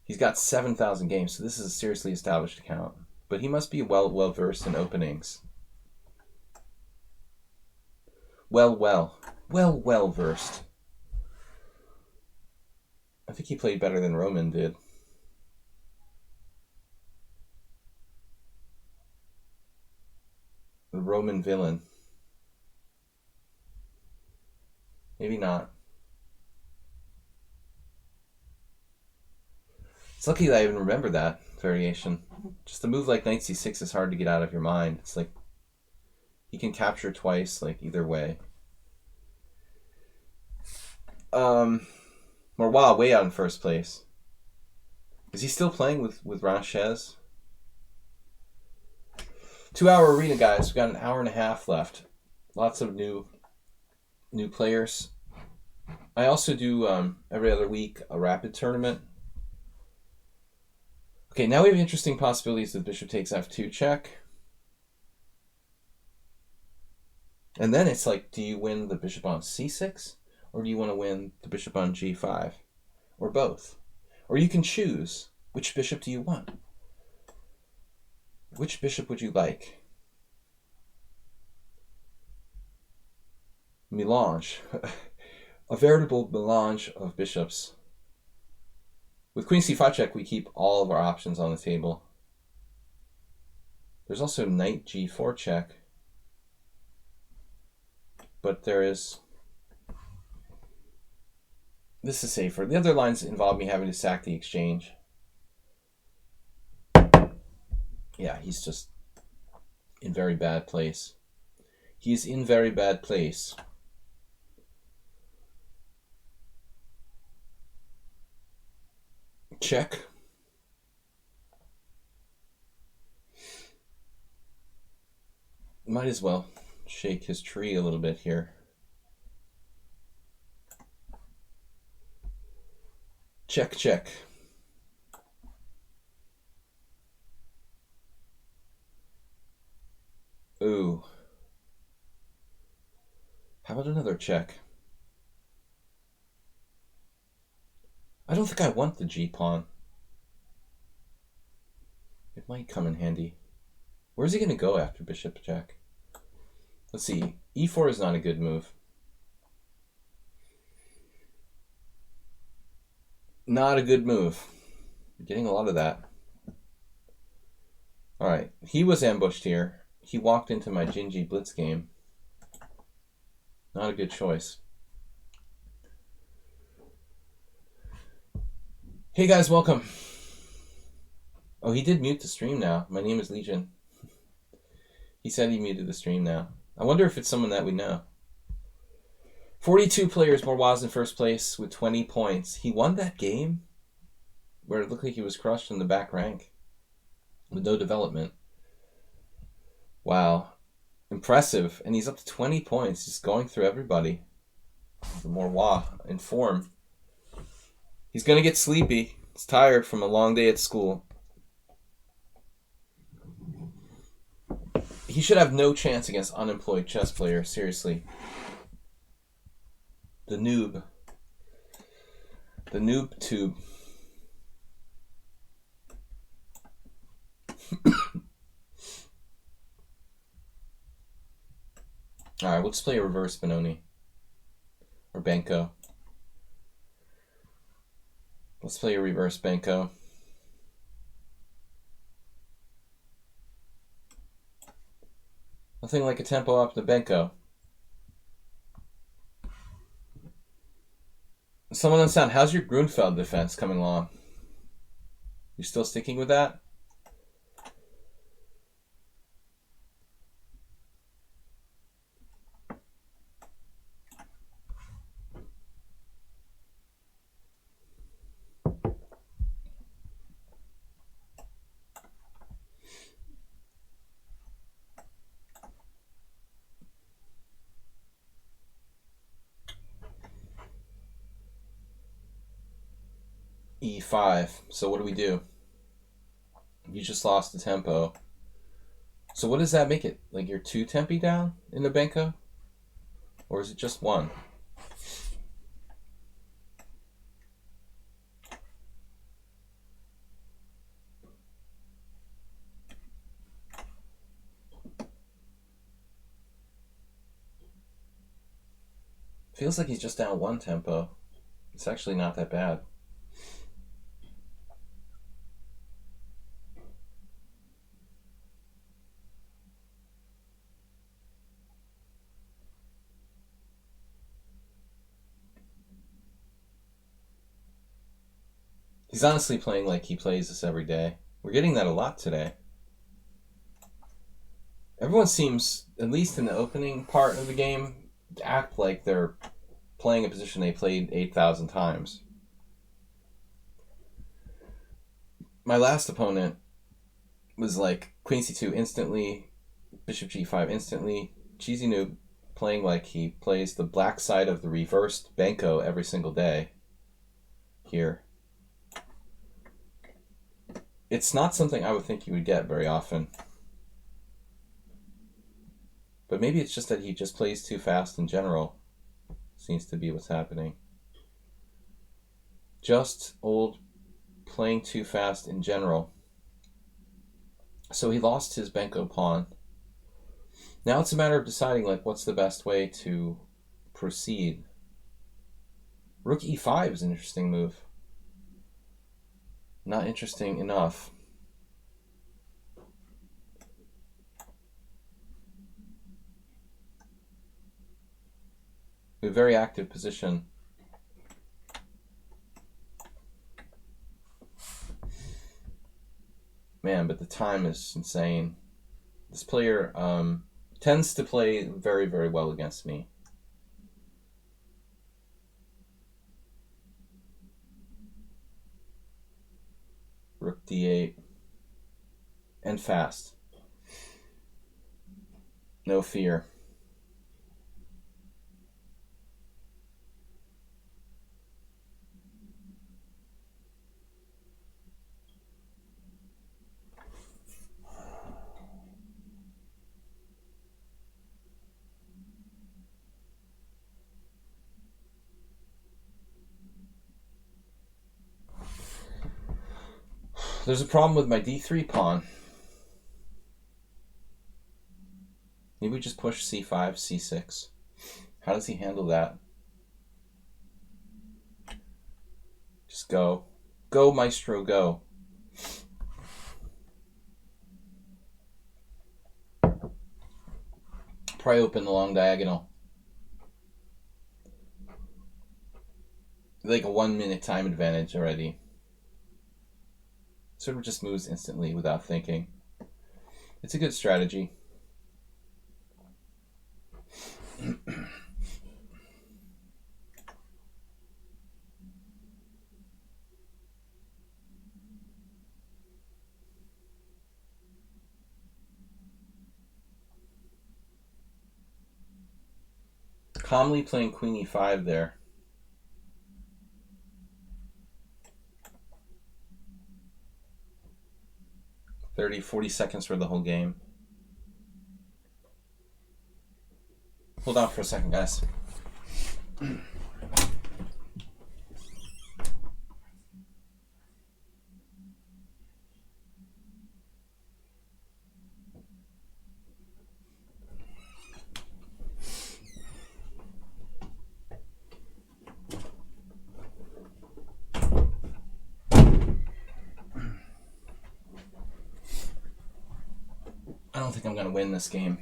He's got 7,000 games, so this is a seriously established account. But he must be well versed in openings. Well versed. I think he played better than Roman did. The Roman villain. Maybe not. It's lucky that I even remember that variation. Just a move like knight c6 is hard to get out of your mind. It's like he can capture twice, like either way. Morwa way out in first place. Is he still playing with Ranchez? 2-hour arena, guys. We've got an hour and a half left. Lots of new players. I also do every other week a rapid tournament. Okay, now we have interesting possibilities with bishop takes f2 check. And then it's like, do you win the bishop on c6? Or do you want to win the bishop on g5? Or both? Or you can choose. Which bishop do you want? Which bishop would you like? Melange. A veritable melange of bishops. With queen c5 check, we keep all of our options on the table. There's also knight g4 check. But there is This is safer. The other lines involve me having to sack the exchange. Yeah, he's just in very bad place. He's in very bad place. Check. Might as well shake his tree a little bit here. Check, check. Ooh. How about another check? I don't think I want the G-pawn. It might come in handy. Where's he going to go after bishop check? Let's see. E4 is not a good move. Not a good move. I'm getting a lot of that. Alright. He was ambushed here. He walked into my Gingy Blitz game. Not a good choice. Hey guys, welcome. Oh, he did mute the stream now. My name is Legion. He said he muted the stream now. I wonder if it's someone that we know. 42 players, Morwaz in first place with 20 points. He won that game where it looked like he was crushed in the back rank with no development. Wow. Impressive. And he's up to 20 points, just going through everybody. Morwaz in form. He's going to get sleepy. He's tired from a long day at school. He should have no chance against unemployed chess players, seriously. The noob. The noob tube. Alright, let's play a reverse Benoni. Or Benko. Let's play a reverse Benko. Nothing like a tempo up the Benko. Someone on sound, how's your Grunfeld defense coming along? You still sticking with that? E5. So what do we do? You just lost the tempo. So what does that make it? Like you're 2 tempi down in the Benko? Or is it just 1? Feels like he's just down 1 tempo. It's actually not that bad. He's honestly playing like he plays this every day. We're getting that a lot today. Everyone seems, at least in the opening part of the game, to act like they're playing a position they played 8,000 times. My last opponent was like Queen C2 instantly, Bishop G5 instantly, Cheesy Noob playing like he plays the black side of the reversed Benko every single day. Here. It's not something I would think you would get very often. But maybe it's just that he just plays too fast in general. Seems to be what's happening. Just old playing too fast in general. So he lost his Benko pawn. Now it's a matter of deciding like what's the best way to proceed. Rook E5 is an interesting move. Not interesting enough. A very active position. Man, but the time is insane. This player tends to play very, very well against me. Rook d8. And fast. No fear. There's a problem with my d3 pawn. Maybe we just push c5, c6. How does he handle that? Just go. Go, maestro, go. Pry open the long diagonal. Like a 1 minute time advantage already. Sort of just moves instantly without thinking. It's a good strategy. Calmly playing queen e5 there. $30, 40 seconds for the whole game. Hold on for a second, guys. I don't think I'm going to win this game.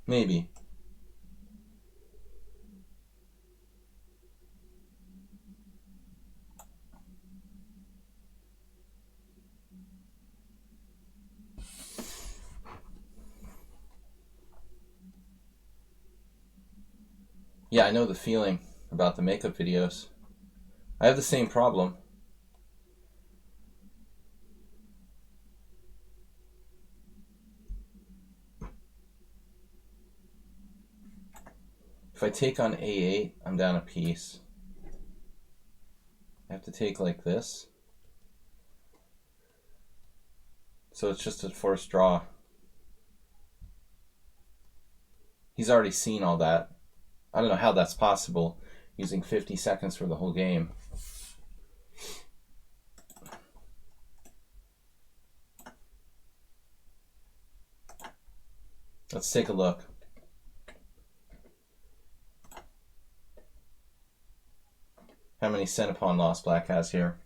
Maybe. Yeah, I know the feeling about the makeup videos. I have the same problem. If I take on a8, I'm down a piece. I have to take like this. So it's just a forced draw. He's already seen all that. I don't know how that's possible, using 50 seconds for the whole game. Let's take a look. How many center pawn loss black has here?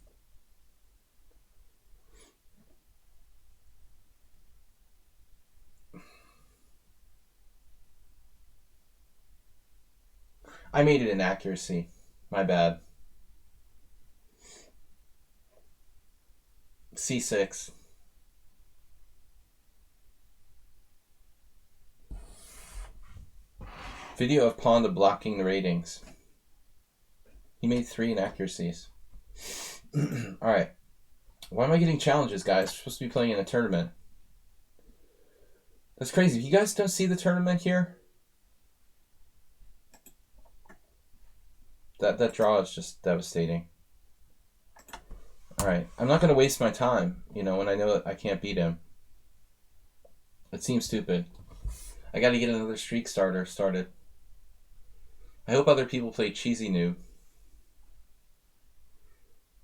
I made it an accuracy. My bad. C6. Video of pawn to blocking the ratings. He made 3 inaccuracies. Alright. Why am I getting challenges, guys? We're supposed to be playing in a tournament. That's crazy. If you guys don't see the tournament here, that draw is just devastating. Alright. I'm not going to waste my time, you know, when I know that I can't beat him. It seems stupid. I got to get another streak starter started. I hope other people play Cheesy Noob.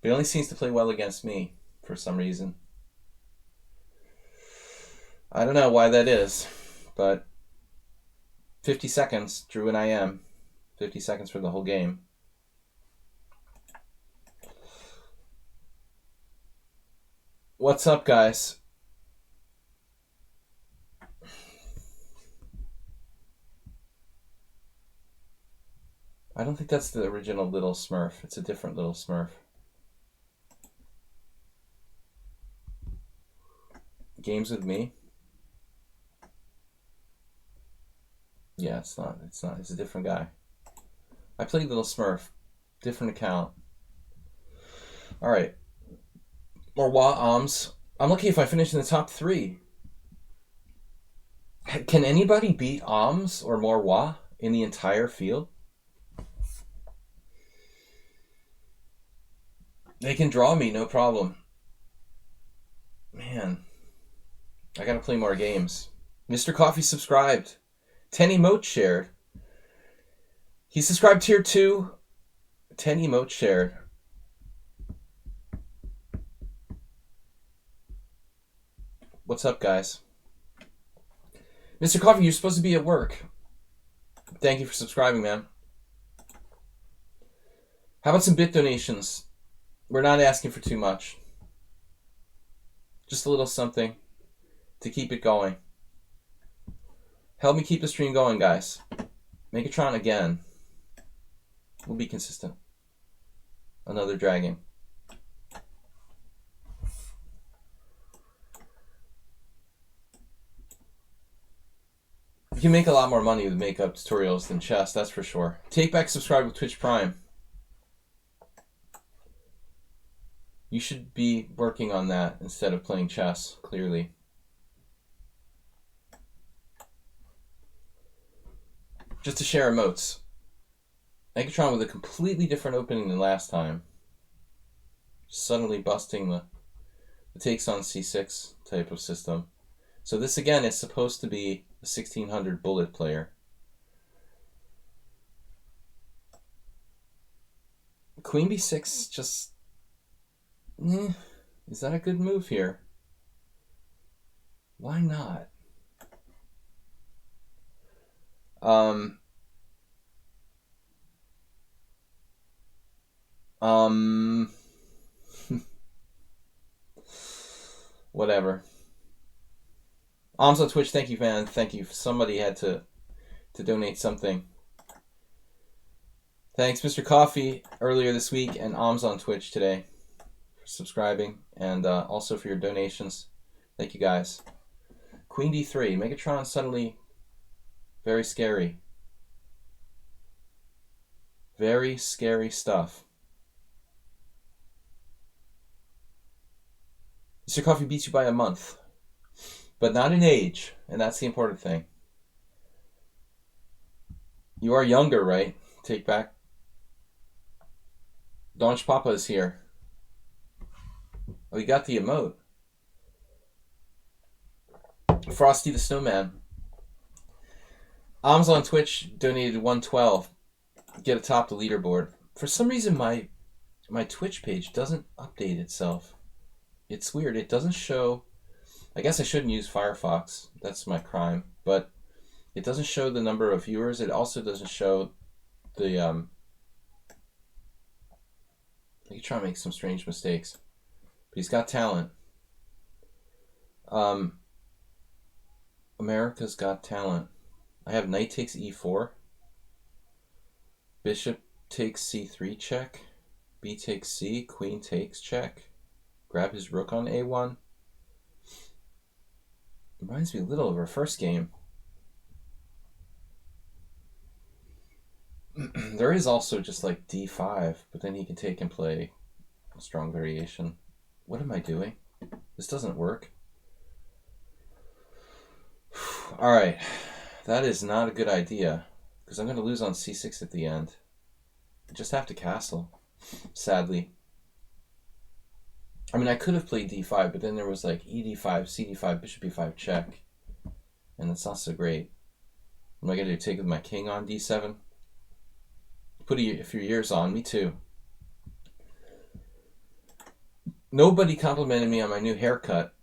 But he only seems to play well against me for some reason. I don't know why that is, but 50 seconds, Drew and I am. 50 seconds for the whole game. What's up, guys? I don't think that's the original Little Smurf. It's a different Little Smurf. Games with me? Yeah, it's not. It's not. It's a different guy. I played Little Smurf. Different account. Alright. More Wah-Oms. I'm lucky if I finish in the top 3. Can anybody beat Oms or more Wah in the entire field? They can draw me, no problem. Man. I gotta play more games. Mr. Coffee subscribed. 10 emotes shared. He subscribed tier 2. 10 emotes shared. What's up, guys? Mr. Coffee, you're supposed to be at work. Thank you for subscribing, man. How about some bit donations? We're not asking for too much. Just a little something to keep it going. Help me keep the stream going, guys. Megatron again. We'll be consistent. Another dragon. You can make a lot more money with makeup tutorials than chess, that's for sure. Take back subscribe with Twitch Prime. You should be working on that instead of playing chess, clearly. Just to share emotes. Megatron with a completely different opening than last time. Suddenly busting the takes on c6 type of system. So this again is supposed to be a 1600 bullet player. Queen b6 just... is that a good move here? Why not? Whatever. Oms on Twitch, thank you, man. Thank you. Somebody had to donate something. Thanks, Mr. Coffee, earlier this week, and Oms on Twitch today for subscribing, and also for your donations. Thank you, guys. Queen d3. Megatron suddenly very scary. Very scary stuff. Mr. Coffee beats you by a month. But not in age, and that's the important thing. You are younger, right? Take back. Donch Papa is here. Oh, you got the emote. Frosty the Snowman. Oms on Twitch donated 112. Get atop the leaderboard. For some reason, my Twitch page doesn't update itself. It's weird. It doesn't show... I guess I shouldn't use Firefox. That's my crime. But it doesn't show the number of viewers. It also doesn't show the... I can try to make some strange mistakes. But he's got talent. America's Got Talent. I have knight takes e4. Bishop takes c3 check. B takes c. Queen takes check. Grab his rook on a1. Reminds me a little of our first game. There is also just like d5, but then he can take and play a strong variation. What am I doing? This doesn't work. Alright, that is not a good idea, because I'm going to lose on c6 at the end. I just have to castle, sadly. I mean, I could have played d5, but then there was like ed5, cd5, bishop e5 check, and that's not so great. What am I going to do, take with my king on d7? Put a few years on, me too. Nobody complimented me on my new haircut.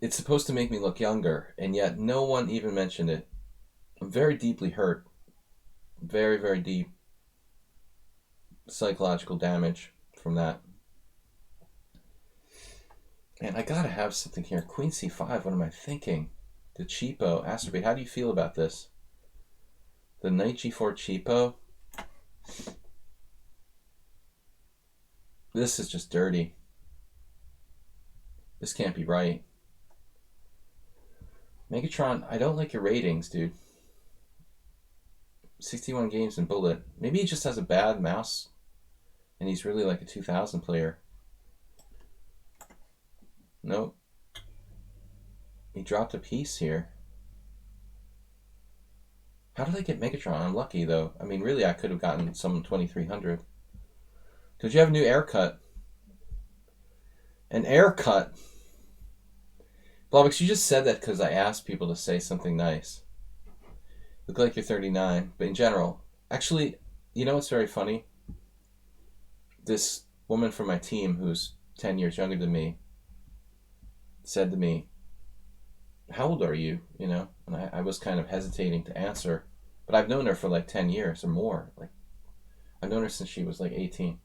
It's supposed to make me look younger, and yet no one even mentioned it. I'm very deeply hurt. Very, very deep psychological damage from that. And I gotta have something here. Queen c5, what am I thinking? The cheapo. Asterbait, how do you feel about this? The knight g4 cheapo? This is just dirty. This can't be right. Megatron, I don't like your ratings, dude. 61 games in Bullet. Maybe he just has a bad mouse and he's really like a 2000 player. Nope. He dropped a piece here. How did I get Megatron? I'm lucky, though. I mean, really, I could have gotten some 2300. Did you have a new air cut? An air cut? Blobix, you just said that because I asked people to say something nice. Look like you're 39, but in general. Actually, you know what's very funny? This woman from my team, who's 10 years younger than me, said to me, how old are you? You know, and I was kind of hesitating to answer, but I've known her for like 10 years or more. Like, I've known her since she was like 18,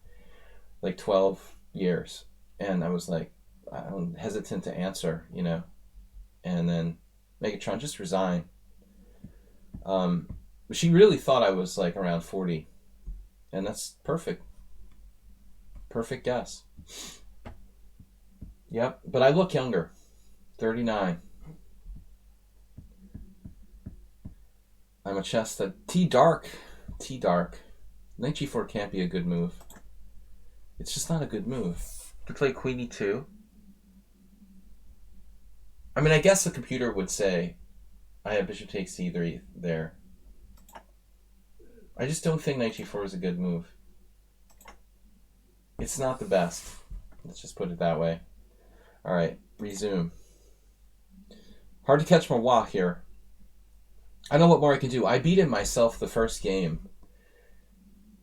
like 12 years. And I was like, I'm hesitant to answer, you know. And then Megatron, just resign. She really thought I was like around 40. And that's perfect. Perfect guess. Yep, but I look younger. 39. I'm a chess that T-Dark. Knight G4 can't be a good move. It's just not a good move. To play Queen E2. I mean, I guess the computer would say I have Bishop takes C3 there. I just don't think Knight G4 is a good move. It's not the best. Let's just put it that way. Alright, resume. Hard to catch my walk here. I don't know what more I can do. I beat him myself the first game.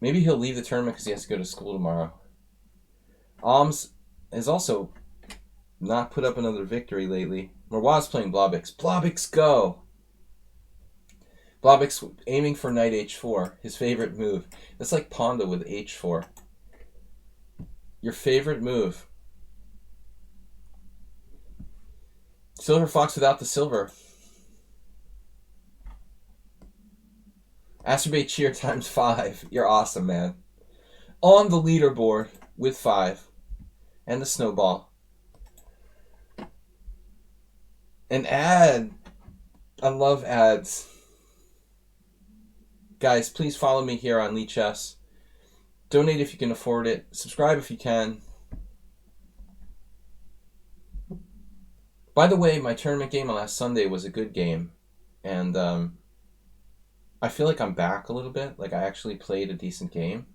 Maybe he'll leave the tournament because he has to go to school tomorrow. Alms has also not put up another victory lately. Marwaz playing Blobix. Blobix, go! Blobix aiming for knight h4. His favorite move. That's like Ponda with h4. Your favorite move. Silver Fox without the silver. Astrobate cheer times 5. You're awesome, man. On the leaderboard with 5. And the snowball. An ad. I love ads. Guys, please follow me here on lichess. Donate if you can afford it. Subscribe if you can. By the way, my tournament game last Sunday was a good game. And I feel like I'm back a little bit. Like I actually played a decent game.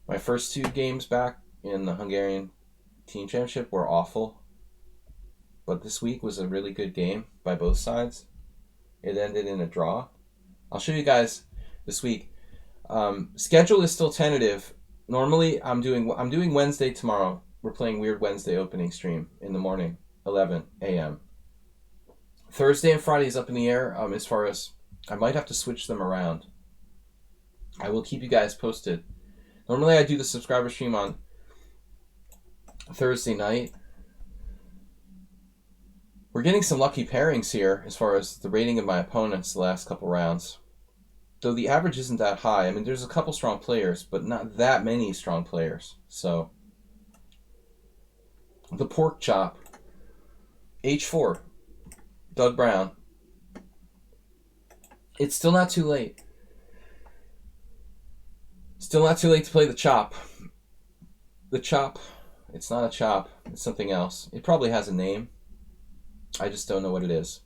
My first 2 games back in the Hungarian Team Championship were awful. But this week was a really good game by both sides. It ended in a draw. I'll show you guys this week. Schedule is still tentative. Normally, I'm doing Wednesday tomorrow. We're playing Weird Wednesday opening stream in the morning, 11 a.m. Thursday and Friday is up in the air. As far as I might have to switch them around. I will keep you guys posted. Normally, I do the subscriber stream on Thursday night. We're getting some lucky pairings here as far as the rating of my opponents the last couple rounds. Though the average isn't that high. I mean, there's a couple strong players, but not that many strong players. So, the pork chop. H4. Doug Brown. It's still not too late. Still not too late to play the chop. The chop. It's not a chop. It's something else. It probably has a name. I just don't know what it is.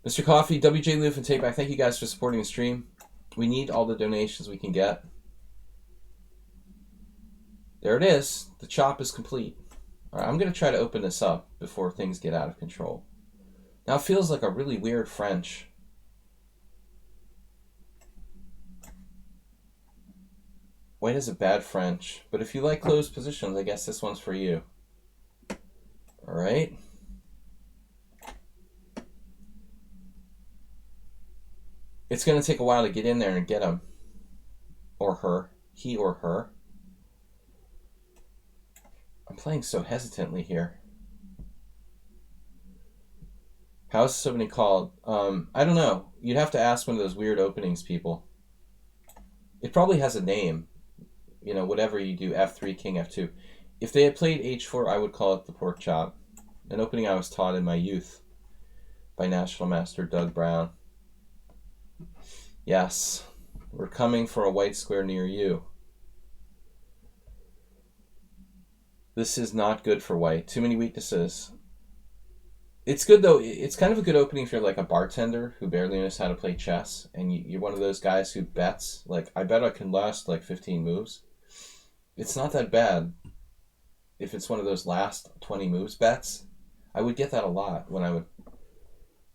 Mr. Coffee, WJ Loof, and Takeback, thank you guys for supporting the stream. We need all the donations we can get. There it is. The chop is complete. All right, I'm going to try to open this up before things get out of control. Now it feels like a really weird French. White is a bad French, but if you like closed positions, I guess this one's for you. All right. It's going to take a while to get in there and get him. Or her. He or her. I'm playing so hesitantly here. How's this opening called? I don't know. You'd have to ask one of those weird openings people. It probably has a name. You know, whatever you do, f3, king f2. If they had played h4, I would call it the pork chop. An opening I was taught in my youth by National Master Doug Brown. Yes, we're coming for a white square near you. This is not good for white. Too many weaknesses. It's good, though. It's kind of a good opening if you're like a bartender who barely knows how to play chess, and you're one of those guys who bets, like, I bet I can last like 15 moves. It's not that bad if it's one of those last 20 moves bets. I would get that a lot when I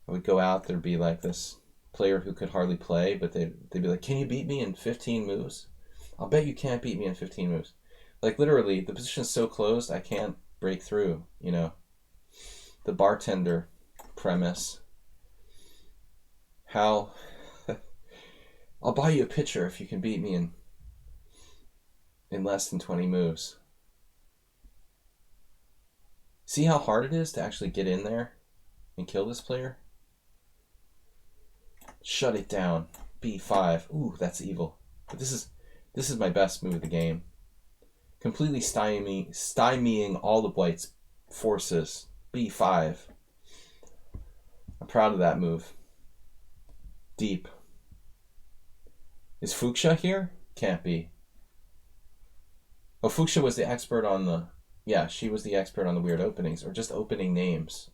would go out. There'd be like this player who could hardly play, but they'd be like, can you beat me in 15 moves? I'll bet you can't beat me in 15 moves. Like, literally, the position's so closed, I can't break through, you know. The bartender premise. How I'll buy you a pitcher if you can beat me in less than 20 moves. See how hard it is to actually get in there and kill this player? Shut it down. B5. Ooh, that's evil. But this is my best move of the game. Completely stymieing all of white's forces. B5. I'm proud of that move. Deep. Is Fuchsia here? Can't be. Oh, Fuchsia was the expert on the... Yeah, she was the expert on the weird openings, or just opening names.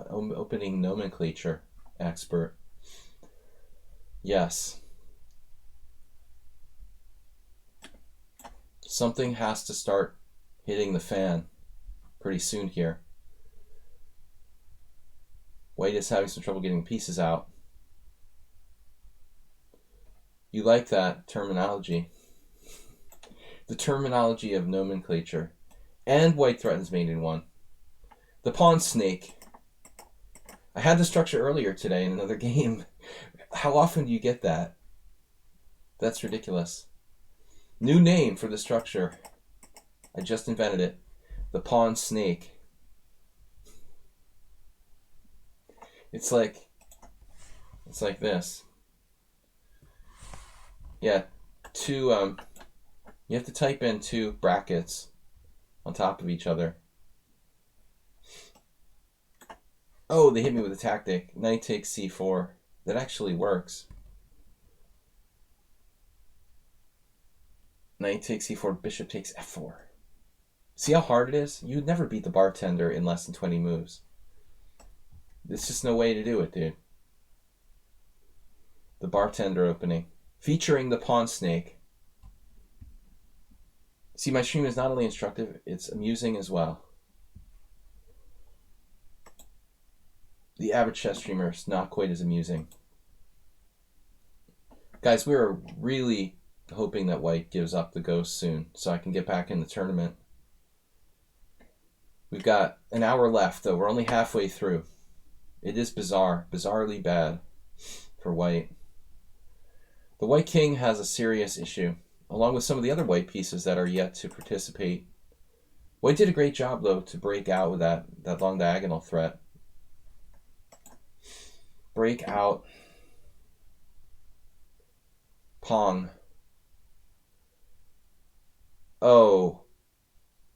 Opening nomenclature expert. Yes. Something has to start hitting the fan pretty soon here. White is having some trouble getting pieces out. You like that terminology. The terminology of nomenclature. And white threatens mate in 1. The pawn snake. I had the structure earlier today in another game. How often do you get that? That's ridiculous. New name for the structure. I just invented it. The pawn snake. It's like this. Yeah, you have to type in 2 brackets on top of each other. Oh, they hit me with a tactic. Knight takes c4. That actually works. Knight takes c4, bishop takes f4. See how hard it is? You'd never beat the bartender in less than 20 moves. There's just no way to do it, dude. The bartender opening. Featuring the pawn snake. See, my stream is not only instructive, it's amusing as well. The average chess streamer is not quite as amusing. Guys, we are really hoping that white gives up the ghost soon so I can get back in the tournament. We've got an hour left, though. We're only halfway through. It is bizarrely bad for white. The white king has a serious issue, along with some of the other white pieces that are yet to participate. White did a great job, though, to break out with that long diagonal threat. Break out. Pong. Oh,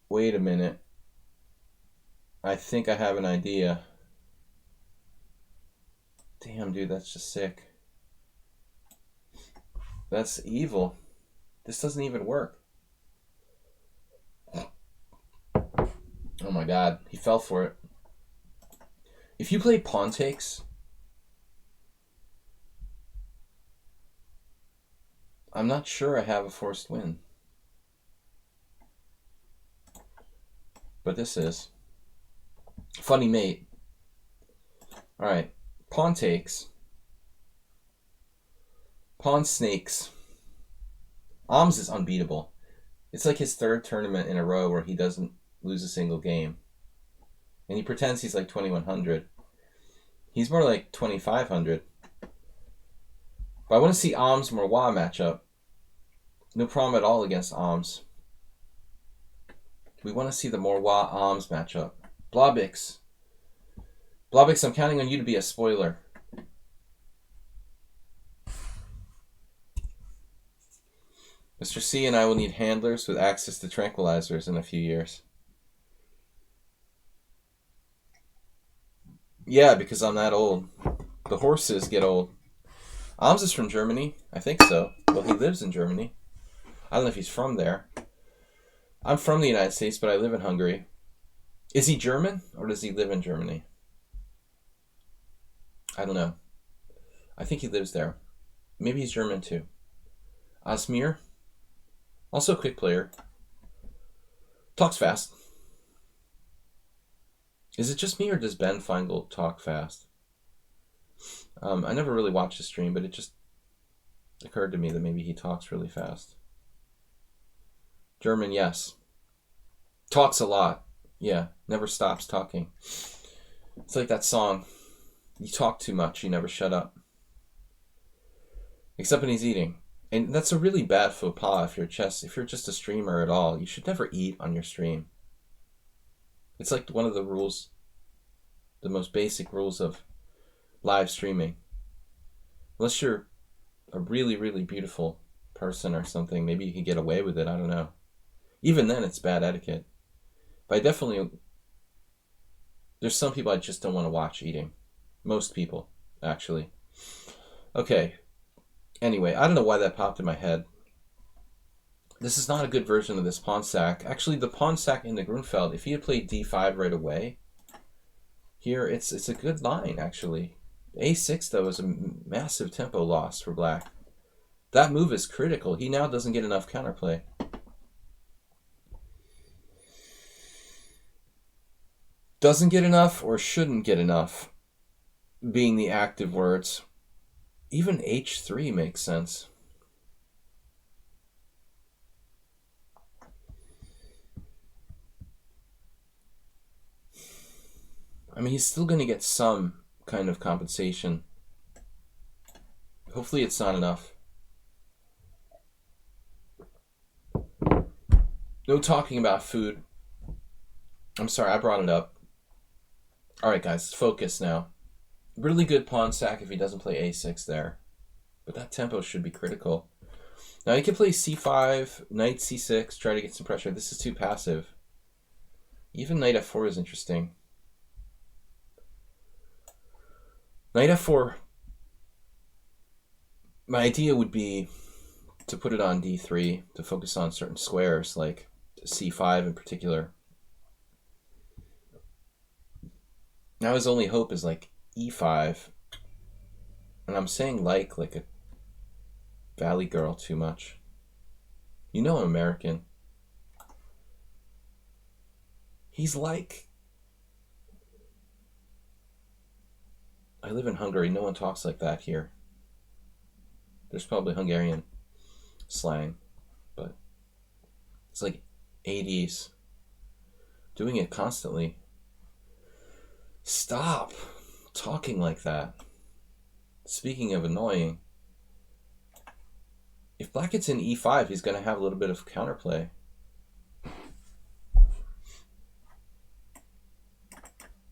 wait a minute. I think I have an idea. Damn, dude, that's just sick. That's evil. This doesn't even work. Oh my god, he fell for it. If you play pawn takes, I'm not sure I have a forced win. But this is. Funny mate. Alright, pawn takes. Pawn snakes. Ahms is unbeatable. It's like his 3rd tournament in a row where he doesn't lose a single game. And he pretends he's like 2100. He's more like 2500. But I want to see Ahms Marwa matchup. No problem at all against Ahms. We want to see the Marwa Ahms matchup. Blobix. Blavix, I'm counting on you to be a spoiler. Mr. C and I will need handlers with access to tranquilizers in a few years. Yeah, because I'm that old. The horses get old. Alms is from Germany. I think so. Well, he lives in Germany. I don't know if he's from there. I'm from the United States, but I live in Hungary. Is he German, or does he live in Germany? I don't know. I think he lives there. Maybe he's German too. Asmir, also a quick player. Talks fast. Is it just me, or does Ben Feingold talk fast? I never really watched his stream, but it just occurred to me that maybe he talks really fast. German, yes. Talks a lot. Yeah, never stops talking. It's like that song. You talk too much, you never shut up. Except when he's eating. And that's a really bad faux pas if you're just a streamer at all. You should never eat on your stream. It's like one of the rules, the most basic rules of live streaming. Unless you're a really, really beautiful person or something, maybe you can get away with it, I don't know. Even then, it's bad etiquette. But there's some people I just don't want to watch eating. Most people, actually. Okay. Anyway, I don't know why that popped in my head. This is not a good version of this pawn sack. Actually, the pawn sack in the Grunfeld, if he had played d5 right away, here it's a good line, actually. a6, though, is a massive tempo loss for black. That move is critical. He now doesn't get enough counterplay. Doesn't get enough or shouldn't get enough being the active words. Even h3 makes sense. I mean, he's still going to get some kind of compensation. Hopefully it's not enough. No talking about food. I'm sorry, I brought it up. Alright guys, focus now. Really good pawn sack if he doesn't play a6 there. But that tempo should be critical. Now he can play c5, knight c6, try to get some pressure. This is too passive. Even knight f4 is interesting. Knight f4, my idea would be to put it on d3 to focus on certain squares, like c5 in particular. Now his only hope is like e5. And I'm saying like a Valley girl too much. You know I'm American. He's like... I live in Hungary. No one talks like that here. There's probably Hungarian slang, but it's like 80s. Doing it constantly. Stop talking like that. Speaking of annoying, if black gets in e5, he's going to have a little bit of counterplay.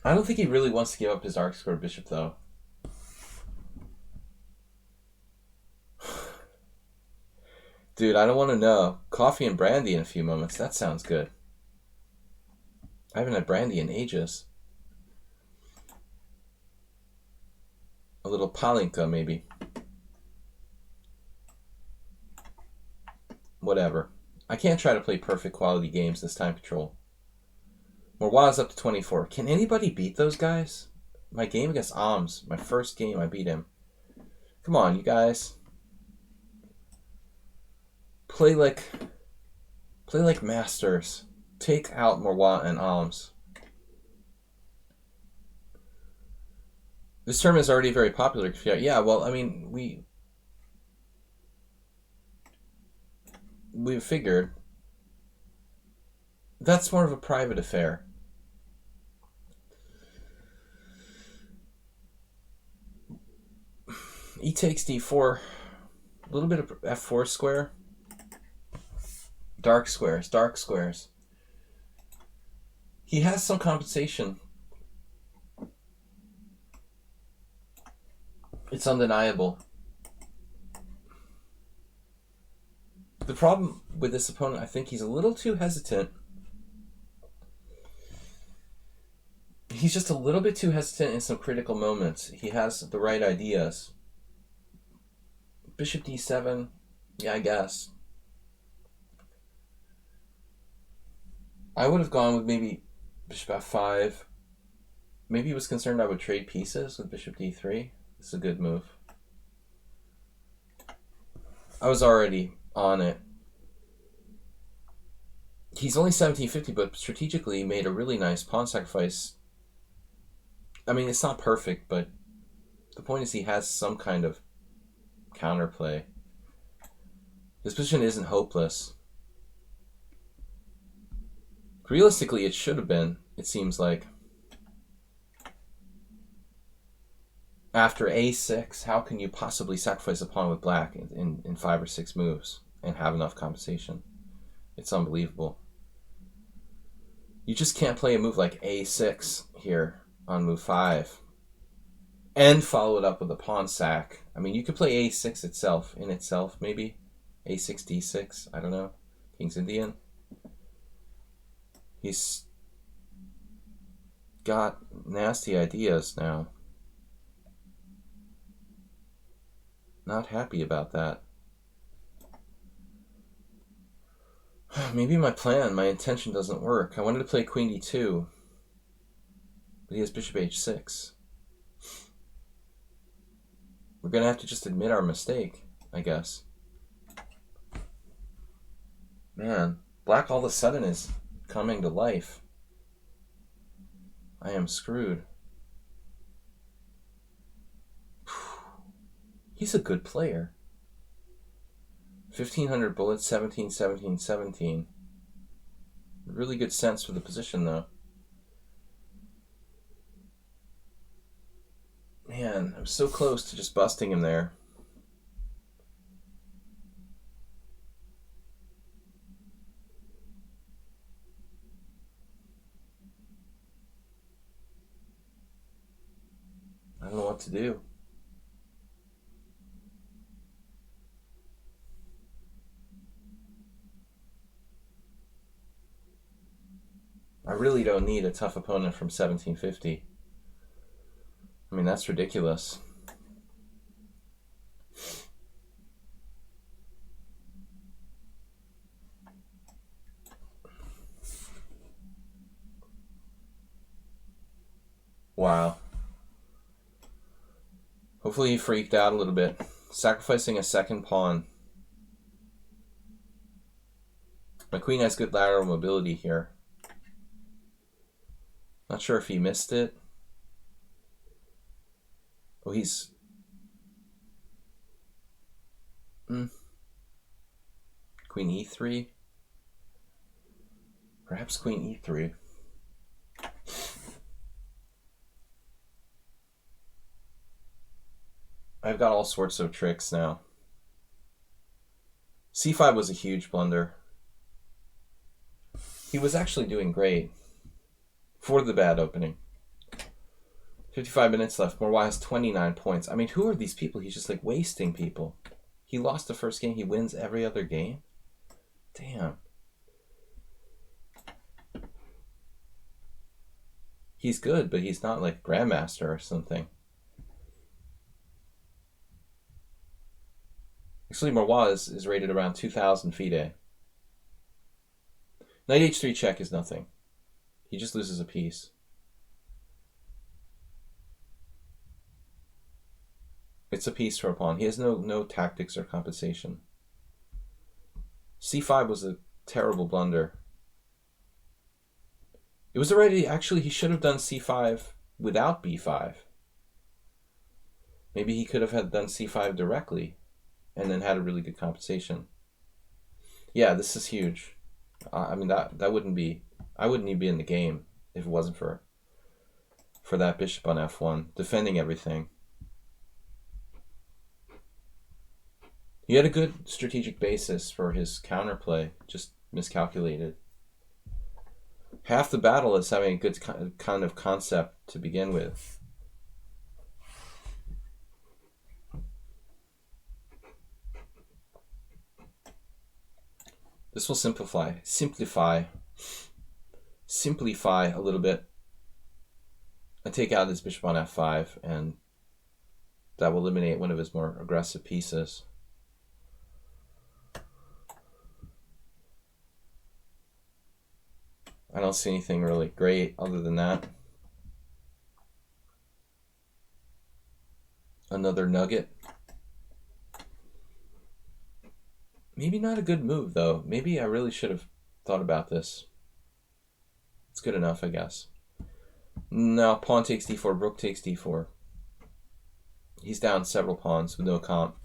I don't think he really wants to give up his arc square bishop, though. Dude, I don't want to know. Coffee and brandy in a few moments. That sounds good. I haven't had brandy in ages. A little palinka, maybe. Whatever. I can't try to play perfect quality games this time control. Morwa's up to 24. Can anybody beat those guys? My game against Alms, my first game, I beat him. Come on, you guys. Play like masters. Take out Morwa and Alms. This term is already very popular. Yeah, well, I mean, we've figured that's more of a private affair. E takes d4. A little bit of f4 square. Dark squares, dark squares. He has some compensation. It's undeniable. The problem with this opponent, I think he's a little too hesitant. He's just a little bit too hesitant in some critical moments. He has the right ideas. Bishop d7, yeah, I guess. I would have gone with maybe bishop f5. Maybe he was concerned I would trade pieces with bishop d3. It's a good move. I was already on it. He's only 1750, but strategically he made a really nice pawn sacrifice. I mean, it's not perfect, but the point is he has some kind of counterplay. His position isn't hopeless. Realistically, it should have been, it seems like. After a6, how can you possibly sacrifice a pawn with black in 5 or 6 moves and have enough compensation? It's unbelievable. You just can't play a move like a6 here on move 5 and follow it up with a pawn sack. I mean, you could play a6 itself, maybe. a6, d6, I don't know. King's Indian. He's got nasty ideas now. Not happy about that. Maybe my intention doesn't work. I wanted to play queen d2, but he has bishop h6. We're going to have to just admit our mistake, I guess. Man, black all of a sudden is coming to life. I am screwed. He's a good player. 1500 bullets, 17, 17, 17. Really good sense for the position, though. Man, I'm so close to just busting him there. I don't know what to do. I really don't need a tough opponent from 1750. I mean, that's ridiculous. Wow. Hopefully he freaked out a little bit. Sacrificing a second pawn. My queen has good lateral mobility here. Not sure if he missed it. Oh, he's... Queen e3? Perhaps queen e3. I've got all sorts of tricks now. c5 was a huge blunder. He was actually doing great for the bad opening. 55 minutes left. Morwa has 29 points. I mean, who are these people? He's just like wasting people. He lost the first game. He wins every other game. Damn. He's good, but he's not like Grandmaster or something. Actually, Morwa is rated around 2,000 FIDE. Knight h3 check is nothing. He just loses a piece. It's a piece for a pawn. He has no tactics or compensation. c5 was a terrible blunder. It was already... Actually, he should have done c5 without b5. Maybe he could have done c5 directly and then had a really good compensation. Yeah, this is huge. I mean, that wouldn't be... I wouldn't even be in the game if it wasn't for that bishop on f1, defending everything. He had a good strategic basis for his counterplay, just miscalculated. Half the battle is having a good kind of concept to begin with. This will simplify a little bit. I take out his bishop on f5, and that will eliminate one of his more aggressive pieces. I don't see anything really great other than that. Another nugget. Maybe not a good move, though. Maybe I really should have thought about this. It's good enough, I guess. No, pawn takes d4, rook takes d4. He's down several pawns with no comp.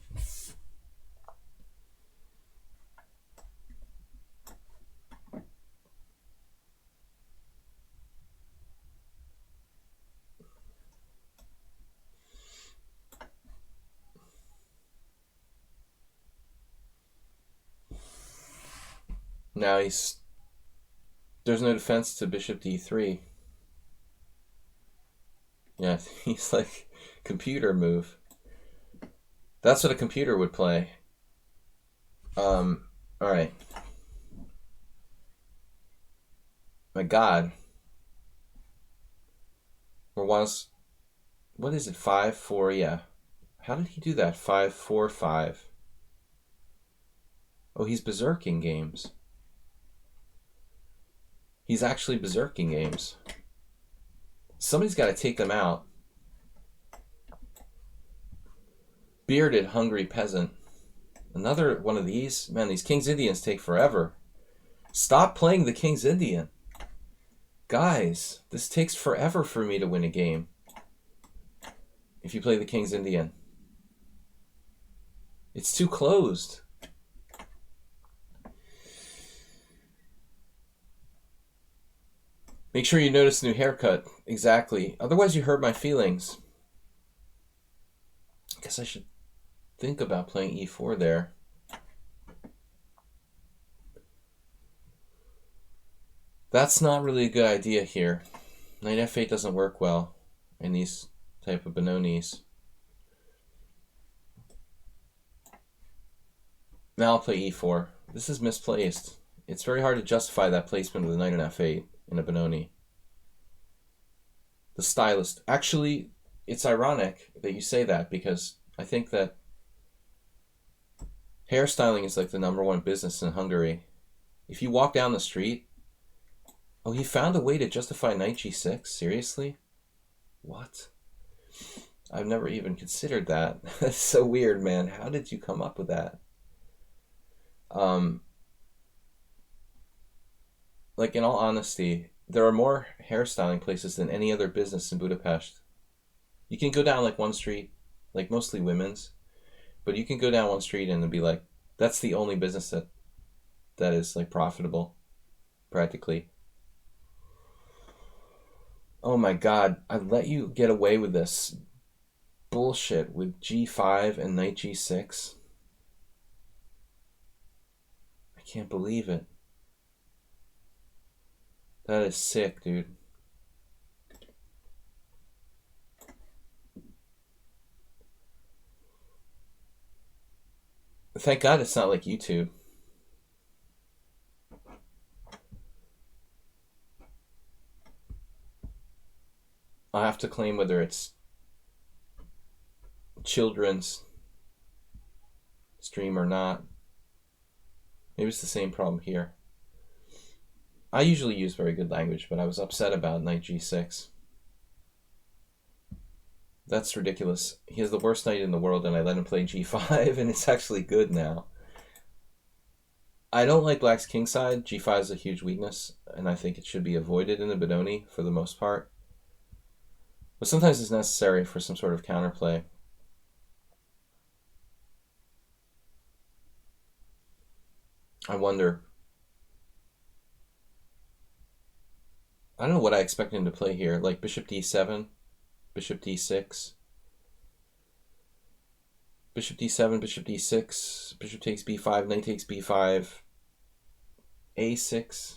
Now there's no defense to bishop d3. Yeah, he's like, computer move. That's what a computer would play. All right. My God. What is it? 5-4. Yeah. How did he do that? 5-4-5. Oh, he's berserking games. He's actually berserking games. Somebody's got to take them out. Bearded, hungry peasant. Another one of these. Man, these King's Indians take forever. Stop playing the King's Indian. Guys, this takes forever for me to win a game. If you play the King's Indian. It's too closed. Make sure you notice the new haircut. Exactly. Otherwise you hurt my feelings. I guess I should think about playing e4 there. That's not really a good idea here. Knight f8 doesn't work well in these type of Benoni's. Now I'll play e4. This is misplaced. It's very hard to justify that placement with a knight on f8 in a Benoni. The stylist. Actually, it's ironic that you say that, because I think that hairstyling is like the #1 business in Hungary. If you walk down the street, oh, he found a way to justify knight g6? Seriously? What? I've never even considered that. That's so weird, man. How did you come up with that? Like, in all honesty, there are more hairstyling places than any other business in Budapest. You can go down like one street, like mostly women's, but you can go down one street and be like, that's the only business that is like profitable, practically. Oh my God, I let you get away with this bullshit with g5 and knight g6. I can't believe it. That is sick, dude. Thank God it's not like YouTube. I'll have to claim whether it's children's stream or not. Maybe it's the same problem here. I usually use very good language, but I was upset about knight g6. That's ridiculous. He has the worst knight in the world, and I let him play g5, and it's actually good now. I don't like black's kingside. g5 is a huge weakness, and I think it should be avoided in the Benoni for the most part. But sometimes it's necessary for some sort of counterplay. I wonder. I don't know what I expect him to play here. Like bishop d7, bishop d6, bishop d7, bishop d6, bishop takes b5, knight takes b5, a6.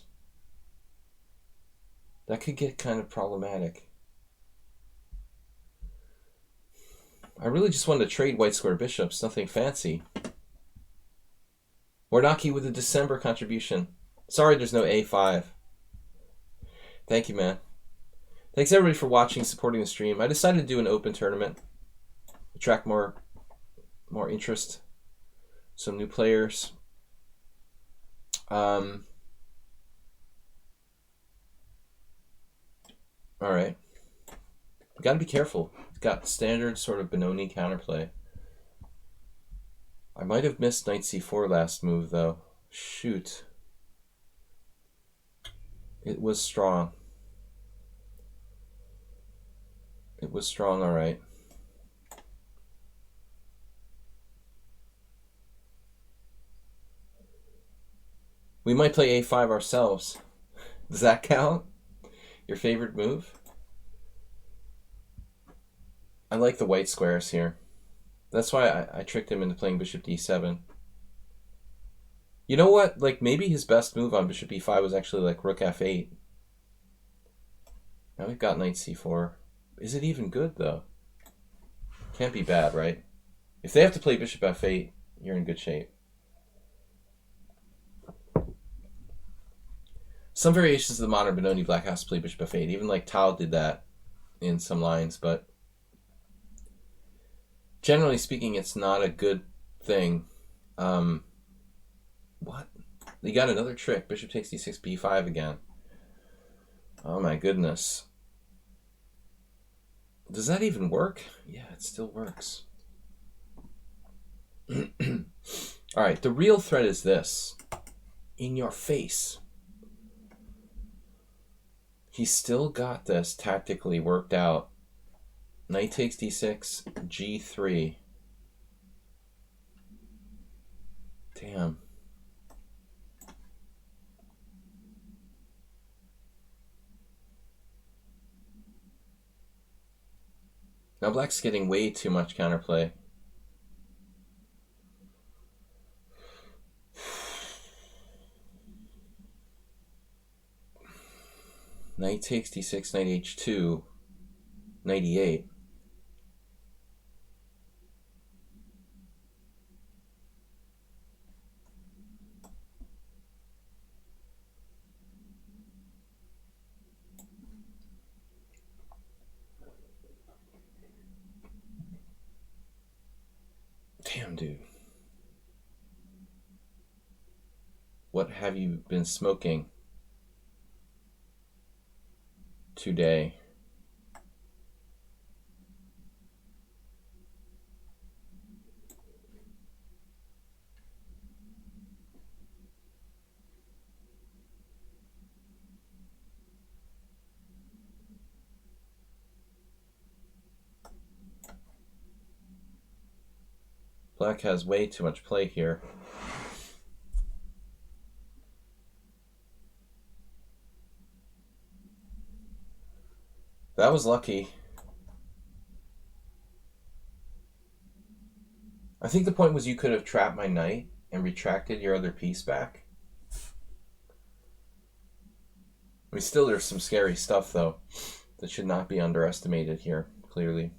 That could get kind of problematic. I really just wanted to trade white square bishops, nothing fancy. Warnaki with a December contribution. Sorry there's no A5. Thank you, man. Thanks everybody for watching, supporting the stream. I decided to do an open tournament. Attract more interest. Some new players. Alright. Gotta be careful. It's got standard sort of Benoni counterplay. I might have missed knight c4 last move, though. Shoot. It was strong. It was strong, alright. We might play a5 ourselves. Does that count? Your favorite move? I like the white squares here. That's why I tricked him into playing bishop d7. You know what? Like, maybe his best move on bishop e5 was actually like rook f8. Now we've got knight c4. Is it even good, though? Can't be bad, right? If they have to play bishop f8, you're in good shape. Some variations of the modern Benoni black has to play bishop f8. Even like Tal did that in some lines, but generally speaking, it's not a good thing. What? You got another trick. Bishop takes d6, b5 again. Oh my goodness. Does that even work? Yeah, it still works. Alright, the real threat is this. In your face. He's still got this tactically worked out. Knight takes d6, g3. Damn. Now black's getting way too much counterplay. Knight takes d6, knight h2, knight e8. Damn, dude. What have you been smoking today? Black has way too much play here. That was lucky. I think the point was you could have trapped my knight and retracted your other piece back. I mean, still there's some scary stuff, though, that should not be underestimated here, clearly.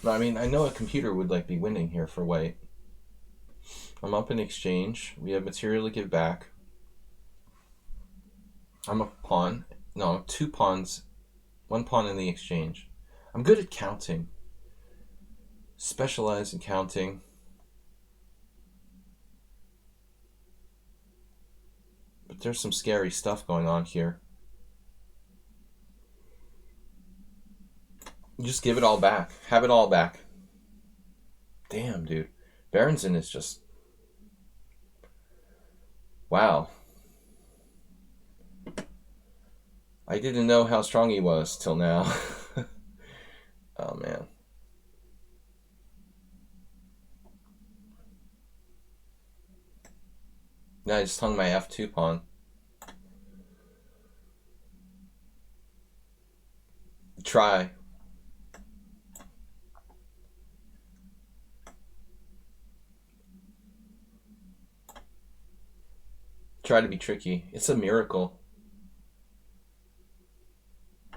I mean, I know a computer would like be winning here for white. I'm up in exchange. We have material to give back. I'm a pawn. No, 2 pawns. 1 pawn in the exchange. I'm good at counting. Specialize in counting. But there's some scary stuff going on here. Just give it all back. Have it all back. Damn, dude. Berenson is just... Wow. I didn't know how strong he was till now. Oh, man. Now I just hung my f2 pawn. Try. Try to be tricky. It's a miracle.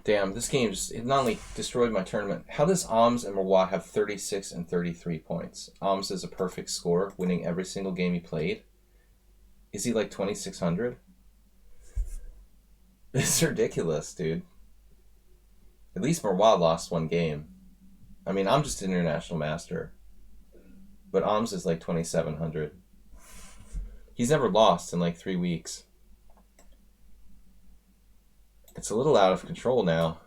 Damn, this game just, it not only destroyed my tournament. How does Alms and Marwat have 36 and 33 points? Alms is a perfect score, winning every single game he played. Is he like 2,600? It's ridiculous, dude. At least Marwat lost one game. I mean, I'm just an international master. But Alms is like 2,700. He's never lost in like 3 weeks. It's a little out of control now.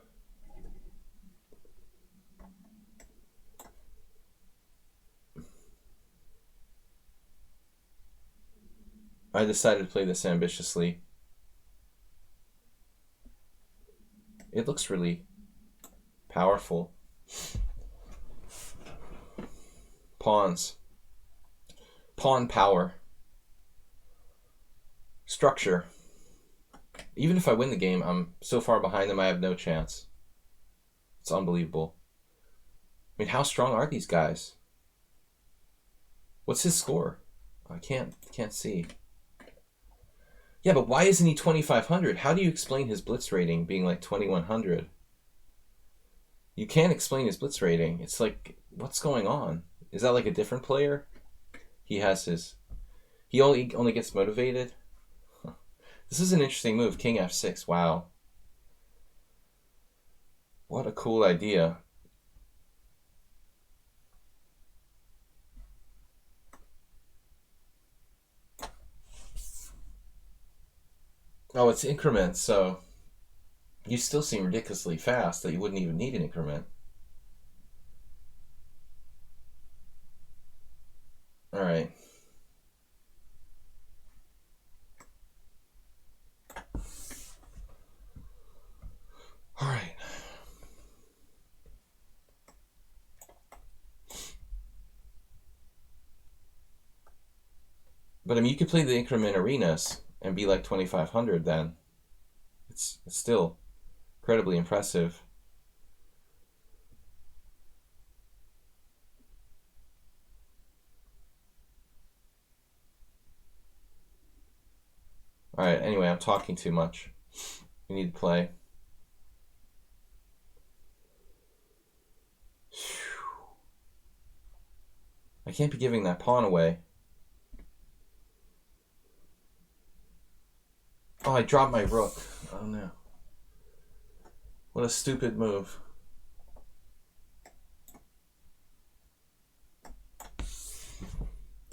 I decided to play this ambitiously. It looks really powerful. Pawns. Pawn power. Structure. Even if I win the game, I'm so far behind them I have no chance. It's unbelievable. I mean, how strong are these guys? What's his score? I can't see. Yeah, but why isn't he 2,500? How do you explain his Blitz rating being like 2,100? You can't explain his Blitz rating. It's like, what's going on? Is that like a different player? He has his... He only gets motivated? Huh. This is an interesting move. King f6. Wow. What a cool idea. Oh, it's increments, so you still seem ridiculously fast that you wouldn't even need an increment. All right. All right. But I mean, you could play the increment arenas and be like 2,500 then. It's still incredibly impressive. All right, anyway, I'm talking too much. We need to play. I can't be giving that pawn away. Oh, I dropped my rook. Oh no. What a stupid move.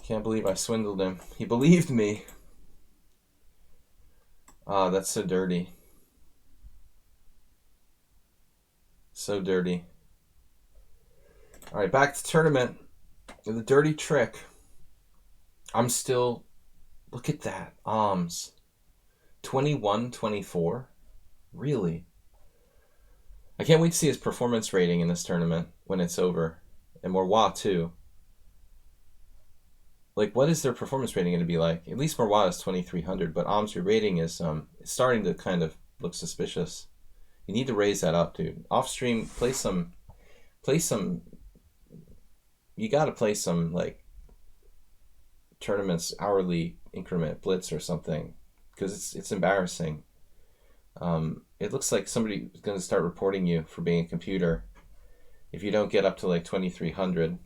Can't believe I swindled him. He believed me. Ah, that's so dirty. So dirty. All right, back to tournament. The dirty trick. I'm still... Look at that. Alms. 21-24? Really? I can't wait to see his performance rating in this tournament when it's over. And Marwat, too. Like, what is their performance rating going to be like? At least Marwat is 2,300, but Alms' rating is starting to kind of look suspicious. You need to raise that up, dude. Off stream, play some... You got to play some, like, tournaments, hourly increment, Blitz or something. Because it's embarrassing. It looks like somebody's going to start reporting you for being a computer if you don't get up to like 2,300.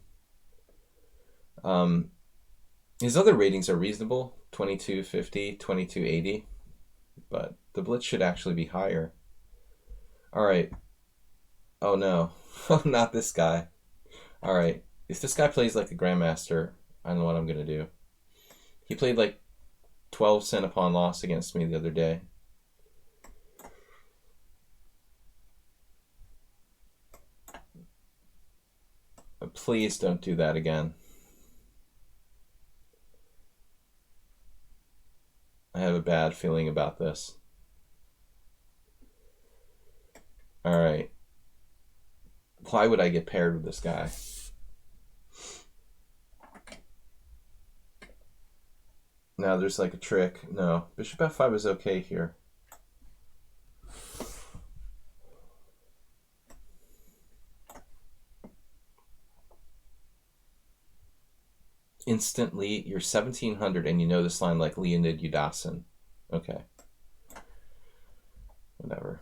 His other ratings are reasonable, 2250, 2280, but the Blitz should actually be higher. All right. Oh no. Oh, not this guy. All right. If this guy plays like a grandmaster, I don't know what I'm going to do. He played like 12 cent a pawn loss against me the other day. But please don't do that again. I have a bad feeling about this. All right. Why would I get paired with this guy? Now there's like a trick. No, bishop f5 is okay here. Instantly, you're 1,700 and you know this line like Leonid Udasin. Okay. Whatever.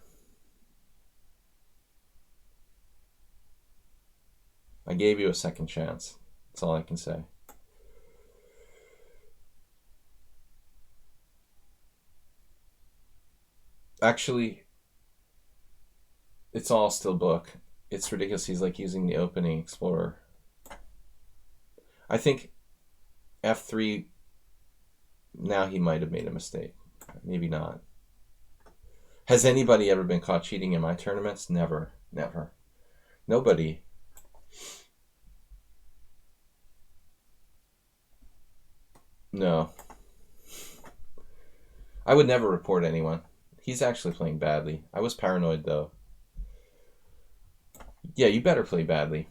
I gave you a second chance. That's all I can say. Actually, it's all still book. It's ridiculous. He's like using the opening explorer. I think F3, now he might have made a mistake. Maybe not. Has anybody ever been caught cheating in my tournaments? Never. Never. Nobody. No. I would never report anyone. He's actually playing badly. I was paranoid, though. Yeah, you better play badly.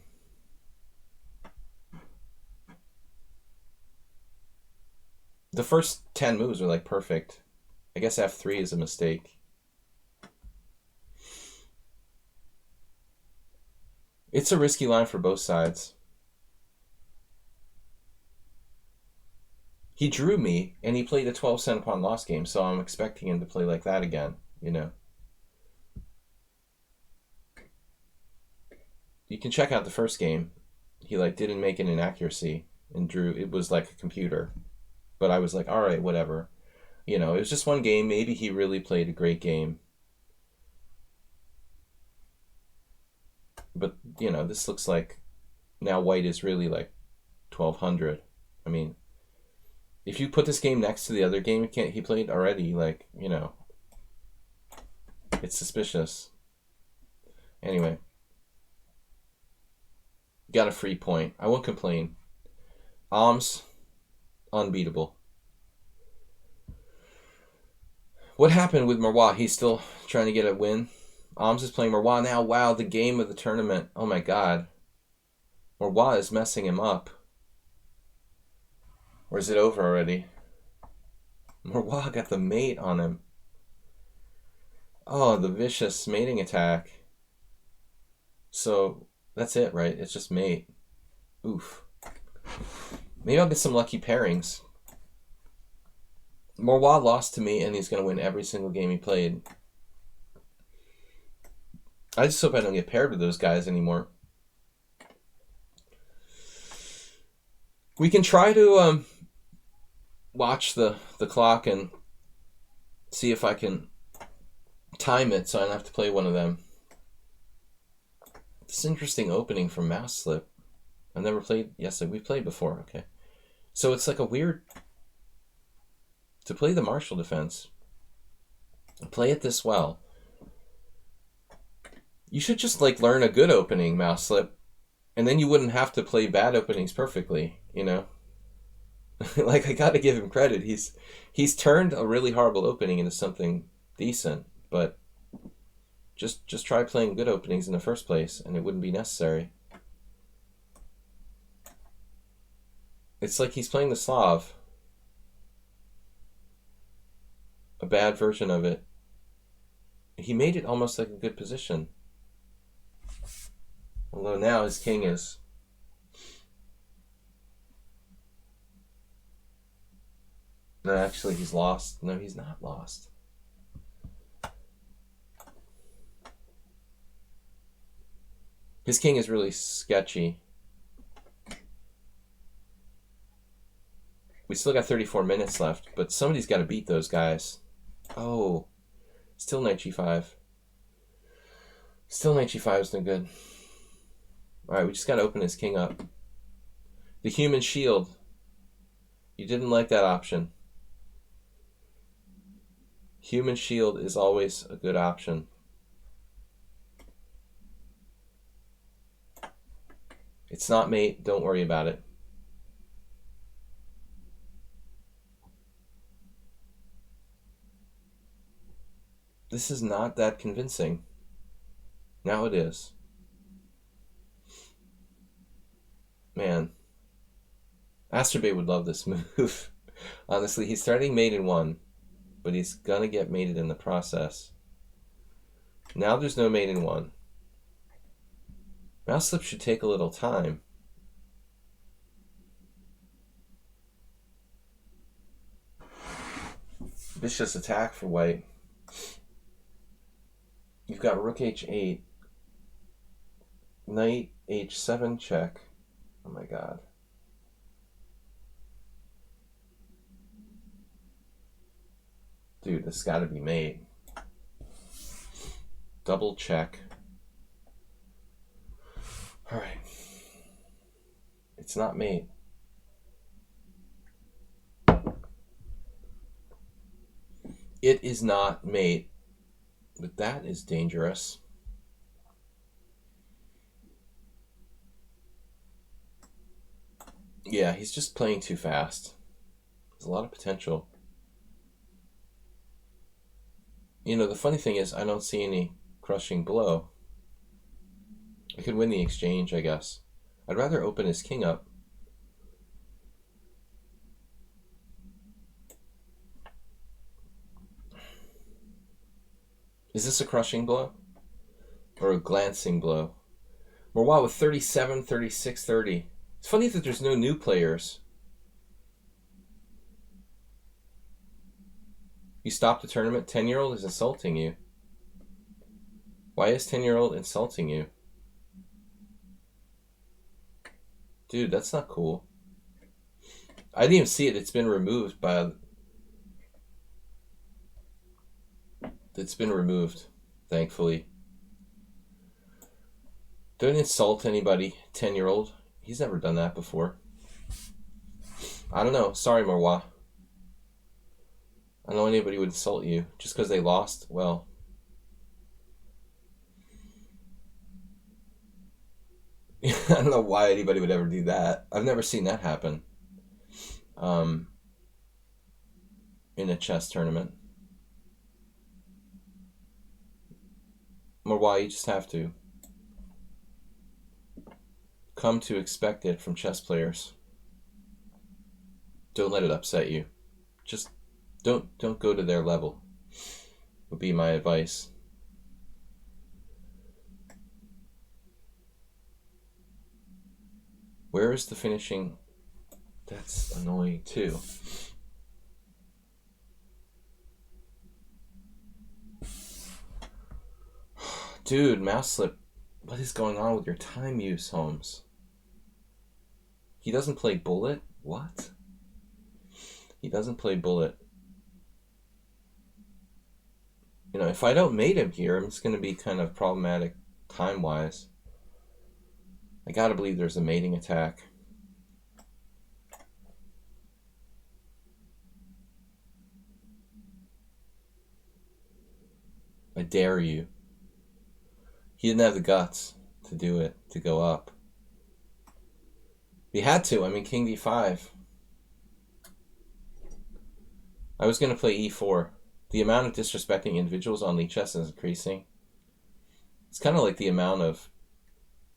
The first 10 moves are like perfect. I guess F3 is a mistake. It's a risky line for both sides. He drew me, and he played a 12 cent pawn loss game, so I'm expecting him to play like that again, you know. You can check out the first game. He like didn't make an inaccuracy and drew. It was like a computer. But I was like, all right, whatever. You know, it was just one game. Maybe he really played a great game. But, you know, this looks like now white is really like 1200. I mean, if you put this game next to the other game he played already, like, you know, it's suspicious. Anyway. Got a free point. I won't complain. Alms, unbeatable. What happened with Marois? He's still trying to get a win. Alms is playing Marois now. Wow, the game of the tournament. Oh my god. Marois is messing him up. Or is it over already? Marois got the mate on him. Oh, the vicious mating attack. So, that's it, right? It's just mate. Oof. Maybe I'll get some lucky pairings. Marois lost to me, and he's going to win every single game he played. I just hope I don't get paired with those guys anymore. We can try to watch the clock and see if I can time it so I don't have to play one of them. This interesting opening from Mouse Slip. I've never played. Yes, we've played before. Okay. So it's like a weird... To play the Marshall defense, play it this well. You should just like learn a good opening, Mouse Slip, and then you wouldn't have to play bad openings perfectly, you know? Like, I gotta give him credit. He's turned a really horrible opening into something decent, but just try playing good openings in the first place, and it wouldn't be necessary. It's like he's playing the Slav. A bad version of it. He made it almost like a good position. Although now his king is... No, actually he's lost. No, he's not lost. His king is really sketchy. We still got 34 minutes left, but somebody's got to beat those guys. Oh, still knight g5. Still knight g5 is no good. Alright, we just got to open his king up. The human shield. You didn't like that option. Human shield is always a good option. It's not mate, don't worry about it. This is not that convincing. Now it is. Man. Asterbay would love this move. Honestly, he's starting mate in 1, but he's gonna get mated in the process. Now there's no mate in 1. Mouse Slip should take a little time. Vicious attack for white. You've got rook h8, knight h7 check. Oh my god. Dude, this gotta be mate. Double check. Alright. It's not mate. It is not mate. But that is dangerous. Yeah, he's just playing too fast. There's a lot of potential. You know, the funny thing is I don't see any crushing blow. I could win the exchange, I guess. I'd rather open his king up. Is this a crushing blow? Or a glancing blow? Morwa with 37, 36, 30. It's funny that there's no new players. You stopped the tournament? 10-year-old is insulting you. Why is 10-year-old insulting you? Dude, that's not cool. I didn't even see it. It's been removed by... It's been removed, thankfully. Don't insult anybody, 10-year-old. He's never done that before. I don't know. Sorry, Morwa. I don't know anybody would insult you just because they lost. Well, I don't know why anybody would ever do that. I've never seen that happen in a chess tournament. Morwa, you just have to come to expect it from chess players. Don't let it upset you. Just don't go to their level, would be my advice. Where is the finishing? That's annoying too. Dude, mouse slip. What is going on with your time use, Holmes? He doesn't play bullet? What? He doesn't play bullet. You know, if I don't mate him here, it's going to be kind of problematic time-wise. I gotta believe there's a mating attack. I dare you. He didn't have the guts to do it, to go up. He had to. I mean, king d5. I was going to play e4. The amount of disrespecting individuals on lichess is increasing. It's kind of like the amount of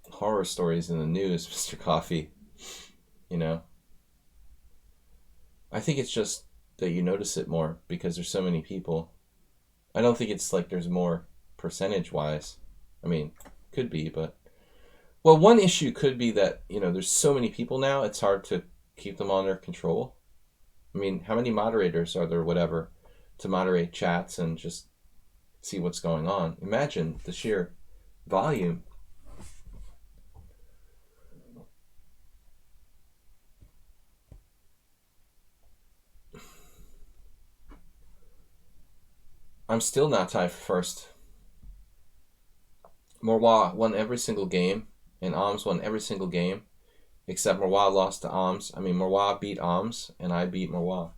horror stories in the news, Mr. Coffee. You know? I think it's just that you notice it more because there's so many people. I don't think it's like there's more percentage-wise. I mean, could be, but... Well, one issue could be that, you know, there's so many people now, it's hard to keep them under control. I mean, how many moderators are there, whatever, to moderate chats and just see what's going on? Imagine the sheer volume. I'm still not tied for first. Morwa won every single game, and Alms won every single game, except Morwa lost to Alms. I mean, Morwa beat Alms, and I beat Morwa.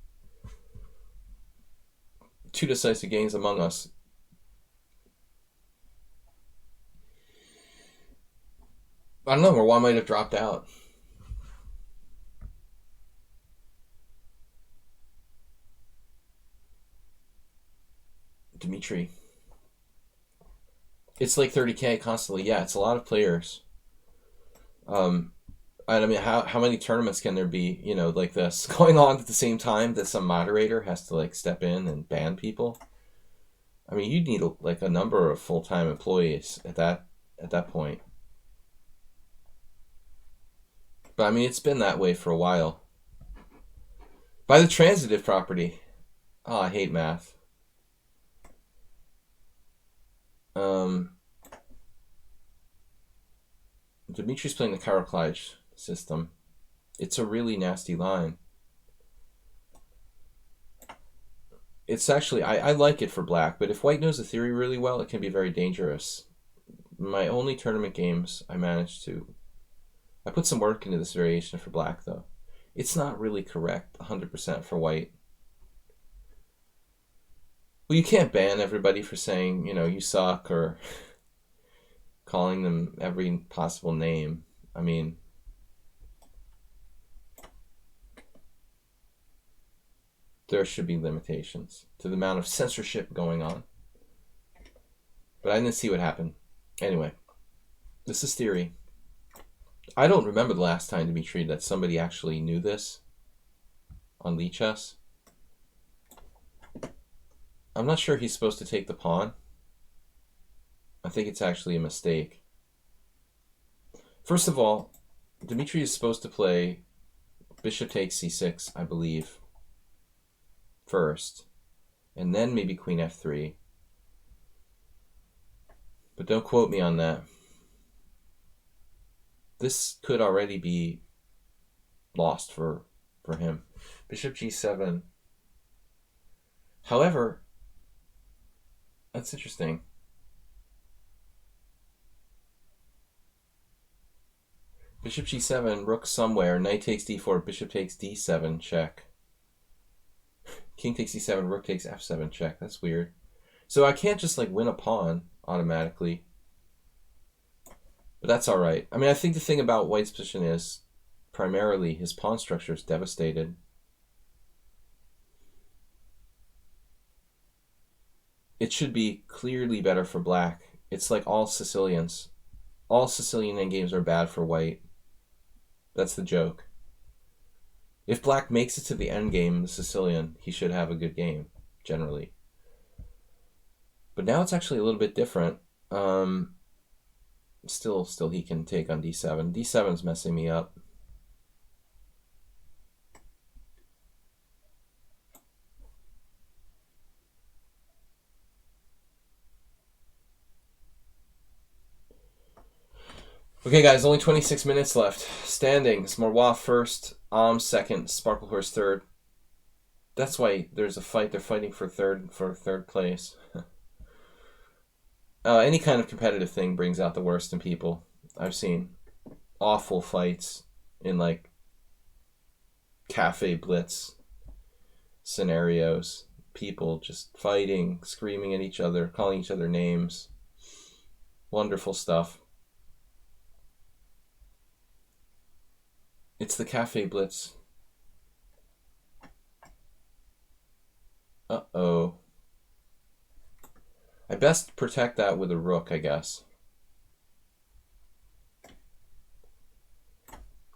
2 decisive games among us. I don't know, Morwa might have dropped out. Dimitri. It's like 30K constantly. Yeah, it's a lot of players. And I mean, how many tournaments can there be, you know, like this going on at the same time that some moderator has to like step in and ban people? I mean, you need like a number of full-time employees at that point. But I mean, it's been that way for a while. By the transitive property, Oh, I hate math. Dimitri's playing the Karaklaj system. It's a really nasty line. It's actually, I like it for black, but if white knows the theory really well, it can be very dangerous. My only tournament games, I put some work into this variation for black, though. It's not really correct 100% for white. Well, you can't ban everybody for saying, you suck, or calling them every possible name. I mean, there should be limitations to the amount of censorship going on. But I didn't see what happened. Anyway, this is theory. I don't remember the last time, Dimitri, that somebody actually knew this on lichess. I'm not sure he's supposed to take the pawn. I think it's actually a mistake. First of all, Dimitri is supposed to play bishop takes c6, I believe, first, and then maybe queen f3. But don't quote me on that. This could already be lost for him. Bishop g7. However, that's interesting. Bishop g7, rook somewhere, knight takes d4, bishop takes d7, check. King takes c7, rook takes f7, check. That's weird. So I can't just like win a pawn automatically. But that's alright. I mean, I think the thing about white's position is primarily his pawn structure is devastated. It should be clearly better for black. It's like all Sicilians. All Sicilian endgames are bad for white. That's the joke. If black makes it to the endgame, the Sicilian, he should have a good game, generally. But now it's actually a little bit different. Still he can take on d7. d7's messing me up. Okay, guys, only 26 minutes left. Standings: Marwa first, second, Sparklehorse third. That's why there's a fight. They're fighting for third place. Any kind of competitive thing brings out the worst in people. I've seen awful fights in like cafe Blitz scenarios. People just fighting, screaming at each other, calling each other names. Wonderful stuff. It's the cafe Blitz. Uh-oh. I best protect that with a rook, I guess.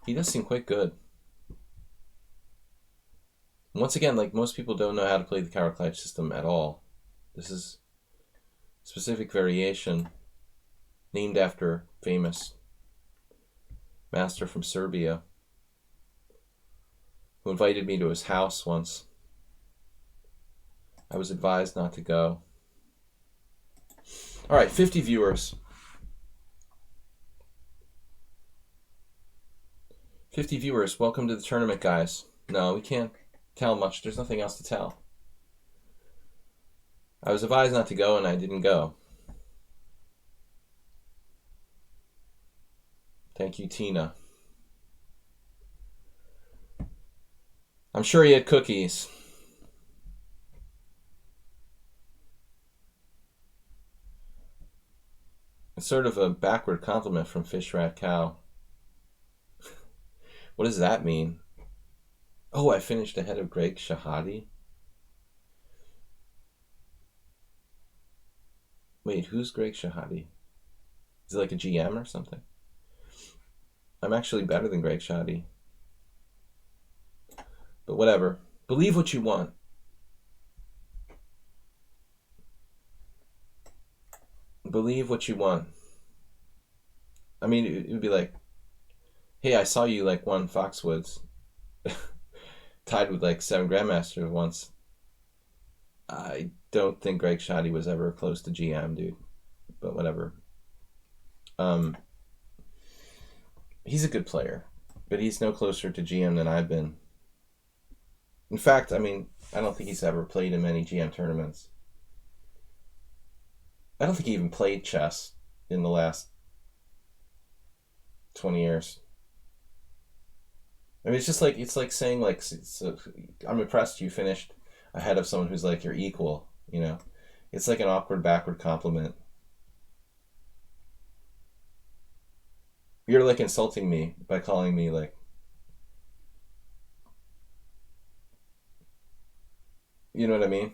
He does seem quite good. Once again, like, most people don't know how to play the Karaklaj system at all. This is a specific variation named after famous master from Serbia who invited me to his house once. I was advised not to go. All right, 50 viewers. 50 viewers. Welcome to the tournament, guys. No, we can't tell much. There's nothing else to tell. I was advised not to go, and I didn't go. Thank you, Tina. I'm sure he had cookies. It's sort of a backward compliment from Fish Rat Cow. What does that mean? Oh, I finished ahead of Greg Shahadi? Wait, who's Greg Shahadi? Is he like a GM or something? I'm actually better than Greg Shahadi. But whatever. Believe what you want. Believe what you want. I mean, it would be like, hey, I saw you like won Foxwoods. Tied with like 7 Grandmasters once. I don't think Greg Shoddy was ever close to GM, dude. But whatever. Um, he's a good player, but he's no closer to GM than I've been. In fact, I mean, I don't think he's ever played in many GM tournaments. I don't think he even played chess in the last 20 years. I mean, it's like saying like so, I'm impressed you finished ahead of someone who's like your equal. You know, it's like an awkward backward compliment. You're like insulting me by calling me like, you know what I mean?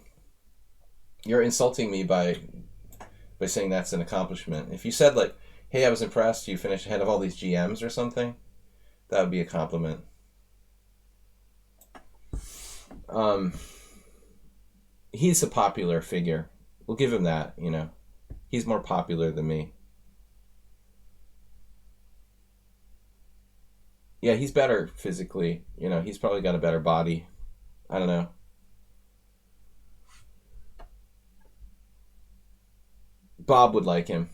You're insulting me by saying that's an accomplishment. If you said like, "Hey, I was impressed you finished ahead of all these GMs" or something, that would be a compliment. Um, he's a popular figure. We'll give him that. You know, he's more popular than me. Yeah, he's better physically. You know, he's probably got a better body. I don't know. Bob would like him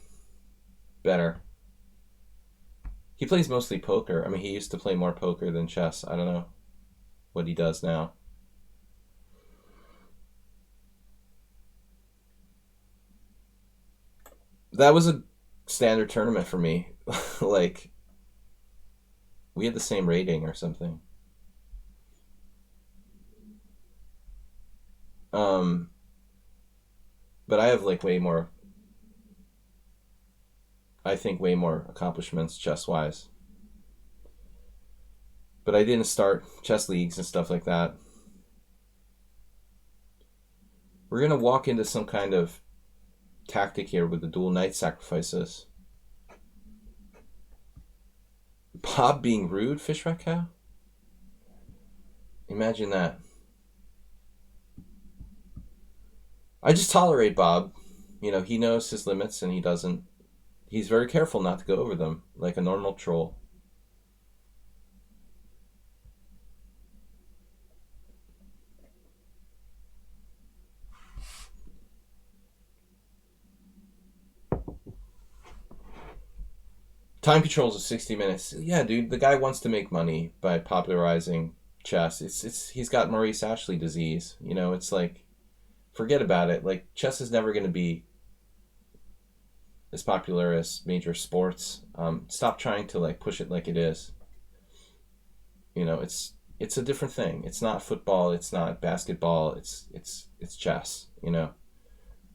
better. He plays mostly poker. I mean, he used to play more poker than chess. I don't know what he does now. That was a standard tournament for me. Like, we had the same rating or something. Um, but I have like way more, I think way more accomplishments chess wise. But I didn't start chess leagues and stuff like that. We're gonna walk into some kind of tactic here with the dual knight sacrifices. Bob being rude, Fishrat Cow? Imagine that. I just tolerate Bob. You know, he knows his limits and he doesn't. He's very careful not to go over them like a normal troll. Time controls of 60 minutes. Yeah, dude, the guy wants to make money by popularizing chess. It's he's got Maurice Ashley disease. You know, it's like forget about it. Like chess is never going to be as popular as major sports. Stop trying to like push it like it is. You know, it's a different thing. It's not football. It's not basketball. It's chess. You know,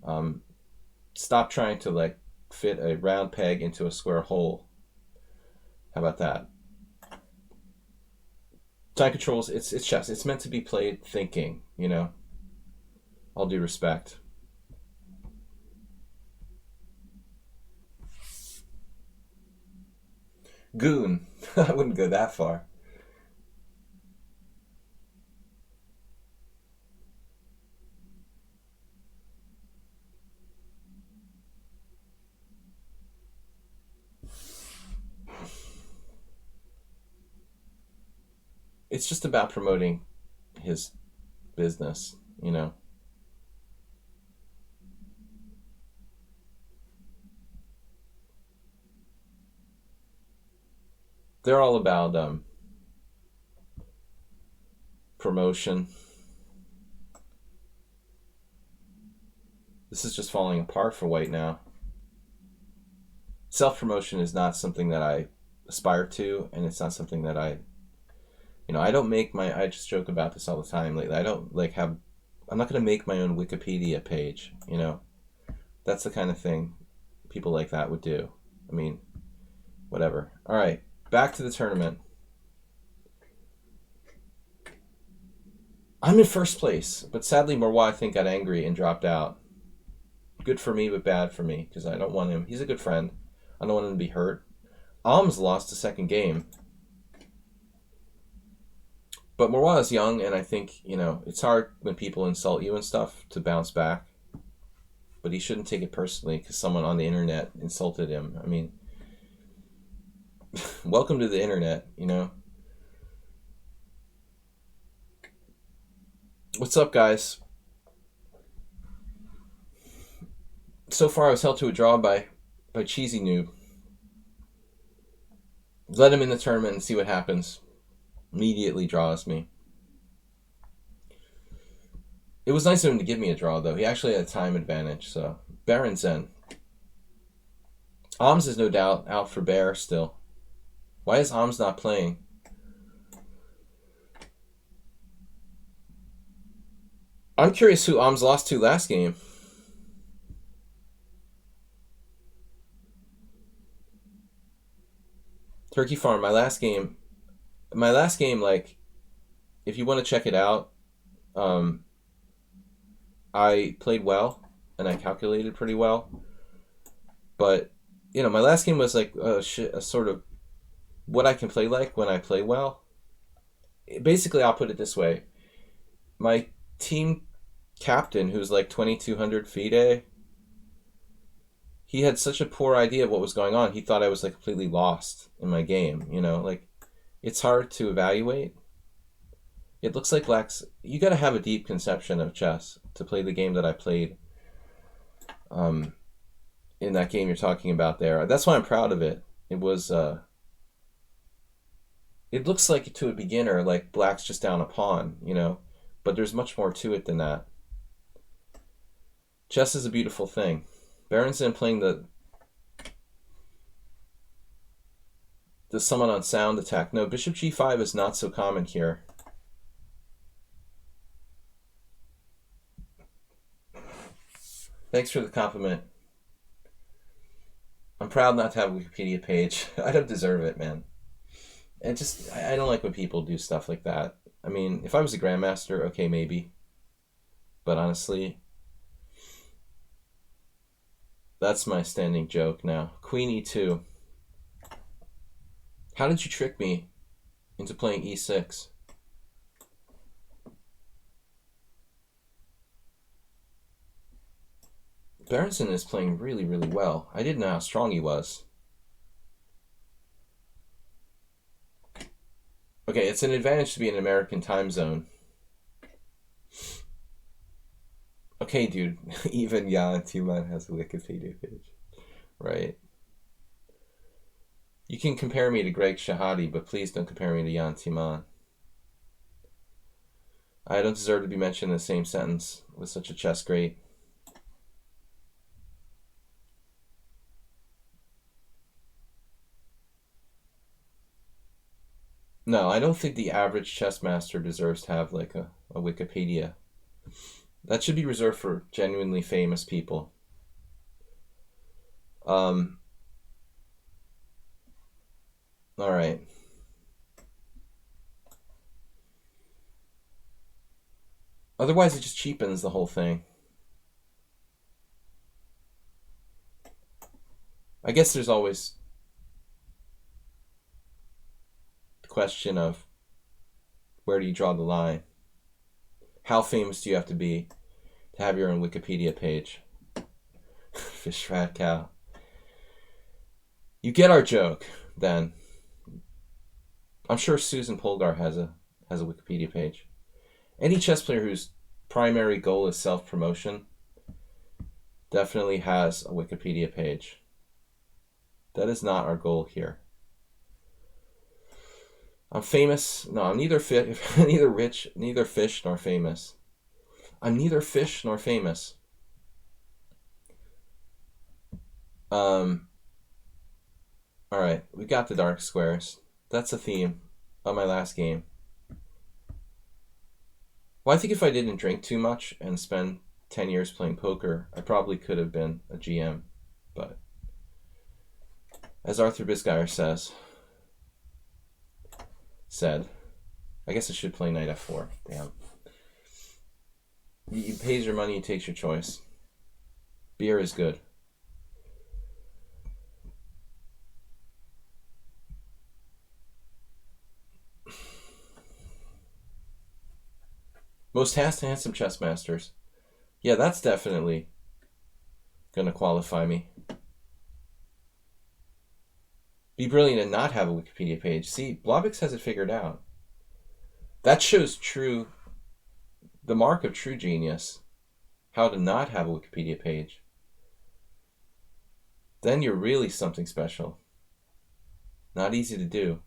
um, stop trying to like fit a round peg into a square hole. How about that? Time controls. It's chess. It's meant to be played thinking. You know, all due respect. Goon. I wouldn't go that far. It's just about promoting his business, you know. They're all about promotion. This is just falling apart for White now. Self promotion is not something that I aspire to, and it's not something that I don't make my. I just joke about this all the time. Like I don't like have. I'm not gonna make my own Wikipedia page. You know, that's the kind of thing people like that would do. I mean, whatever. All right, back to the tournament. I'm in first place, but sadly, Marwa I think got angry and dropped out. Good for me, but bad for me because I don't want him. He's a good friend. I don't want him to be hurt. Alms lost the second game, but Marwa is young, and I think it's hard when people insult you and stuff to bounce back. But he shouldn't take it personally because someone on the internet insulted him. I mean, welcome to the internet. What's up, guys? So far, I was held to a draw by Cheesy Noob. Let him in the tournament and see what happens. Immediately draws me. It was nice of him to give me a draw, though. He actually had a time advantage, so... Baron Zen. Alms is no doubt out for Bear still. Why is Alms not playing? I'm curious who Alms lost to last game. Turkey Farm, my last game, like, if you want to check it out, I played well, and I calculated pretty well. But, you know, my last game was like a sort of what I can play like when I play well. Basically, I'll put it this way. My team captain, who's like 2,200 FIDE, he had such a poor idea of what was going on. He thought I was like completely lost in my game, you know? Like, it's hard to evaluate. It looks like Black's... You got to have a deep conception of chess to play the game that I played in that game you're talking about there. That's why I'm proud of it. It was... it looks like, to a beginner, like Black's just down a pawn, you know? But there's much more to it than that. Chess is a beautiful thing. Berenson playing the summon on sound attack. No, Bishop G5 is not so common here. Thanks for the compliment. I'm proud not to have a Wikipedia page. I don't deserve it, man. And just, I don't like when people do stuff like that. I mean, if I was a grandmaster, okay, maybe. But honestly, that's my standing joke now. Queen E2. How did you trick me into playing E6? Berenson is playing really, really well. I didn't know how strong he was. Okay, it's an advantage to be in an American time zone. Okay, dude. Even Jan Timan has a Wikipedia page. Right. You can compare me to Greg Shahadi, but please don't compare me to Jan Timan. I don't deserve to be mentioned in the same sentence with such a chess great. No, I don't think the average chess master deserves to have like a Wikipedia. That should be reserved for genuinely famous people. All right. Otherwise, it just cheapens the whole thing. I guess there's always the question of where do you draw the line? How famous do you have to be to have your own Wikipedia page? Fish rat cow. You get our joke, then. I'm sure Susan Polgar has a Wikipedia page. Any chess player whose primary goal is self-promotion definitely has a Wikipedia page. That is not our goal here. I'm famous. No, I'm neither neither rich, neither fish nor famous. I'm neither fish nor famous. All right, we got the dark squares. That's the theme of my last game. Well, I think if I didn't drink too much and spend 10 years playing poker, I probably could have been a GM. But as Arthur Bisgeier said, I guess I should play knight f4. Damn. He pays your money, he takes your choice. Beer is good. Most handsome chess masters. Yeah, that's definitely gonna qualify me. Be brilliant and not have a Wikipedia page. See, Blobix has it figured out. That shows the mark of true genius. How to not have a Wikipedia page. then you're really something special. Not easy to do.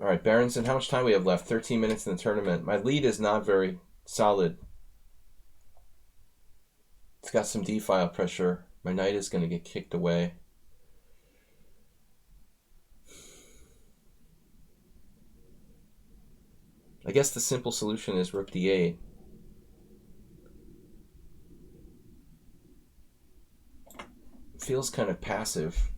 All right, Berenson, how much time we have left? 13 minutes in the tournament. My lead is not very solid. It's got some d-file pressure. My knight is going to get kicked away. I guess the simple solution is rook d8. Feels kind of passive.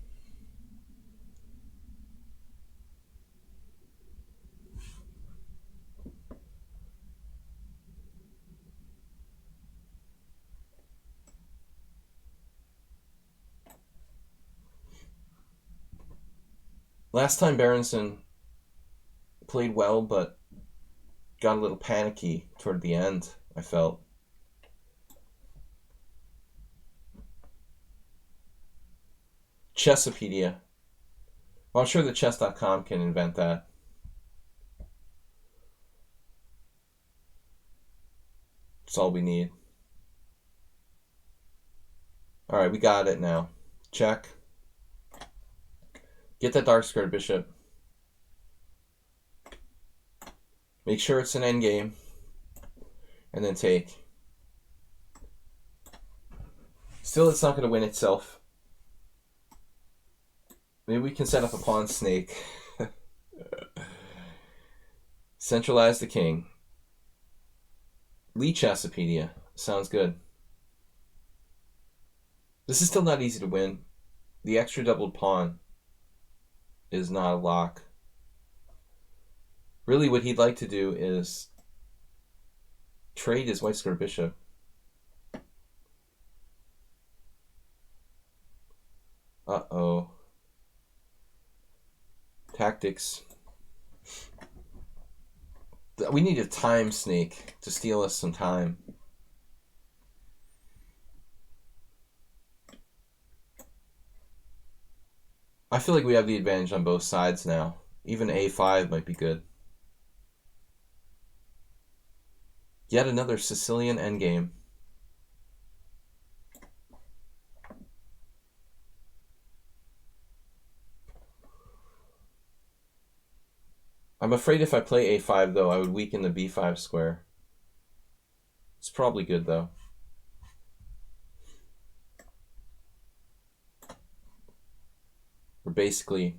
Last time Berenson played well, but got a little panicky toward the end, I felt. Chessopedia. Well, I'm sure the chess.com can invent that. That's all we need. All right, we got it now. Check. Get that dark squared bishop. Make sure it's an endgame. And then take. Still, it's not going to win itself. Maybe we can set up a pawn snake. Centralize the king. Lichessopedia. Sounds good. This is still not easy to win. The extra doubled pawn is not a lock. Really, what he'd like to do is trade his white square bishop. Uh-oh. Tactics. We need a time snake to steal us some time. I feel like we have the advantage on both sides now. Even a5 might be good. Yet another Sicilian endgame. I'm afraid if I play a5, though, I would weaken the b5 square. It's probably good, though. We're basically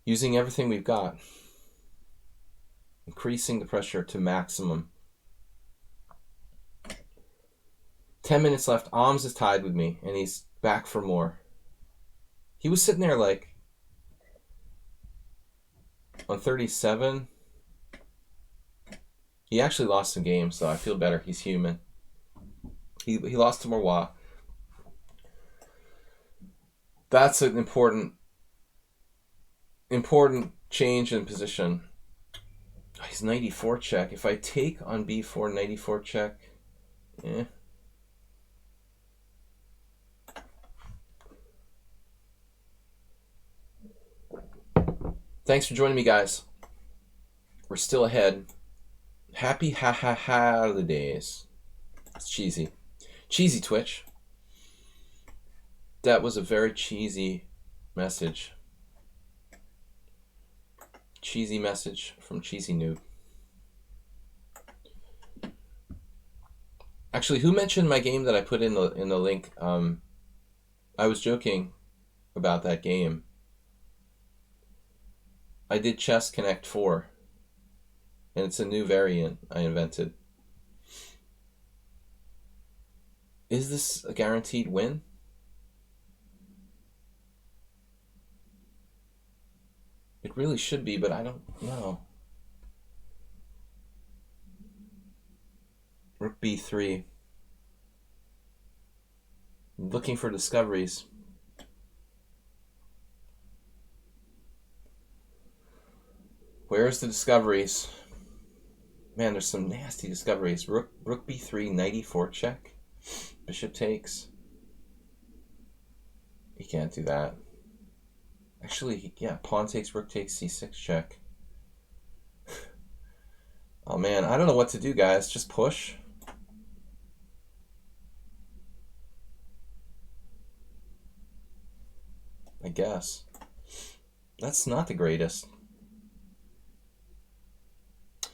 using everything we've got. Increasing the pressure to maximum. 10 minutes left. Alms is tied with me, and he's back for more. He was sitting there like on 37. He actually lost some games, so I feel better. He's human. He lost to Morwa. That's an important change in position. He's 94 check. If I take on b4, 94 check, Thanks for joining me, guys. We're still ahead. Happy holidays. It's cheesy. Cheesy Twitch. That was a very cheesy message. Cheesy message from Cheesy Noob. Actually, who mentioned my game that I put in the link? I was joking about that game. I did Chess Connect 4, and it's a new variant I invented. Is this a guaranteed win? It really should be, but I don't know. Rook b3. I'm looking for discoveries. Where's the discoveries? Man, there's some nasty discoveries. Rook b3, 94 check. Bishop takes. He can't do that. Actually, yeah, pawn takes, rook takes, c6 check. Oh man, I don't know what to do, guys. Just push. guess. That's not the greatest.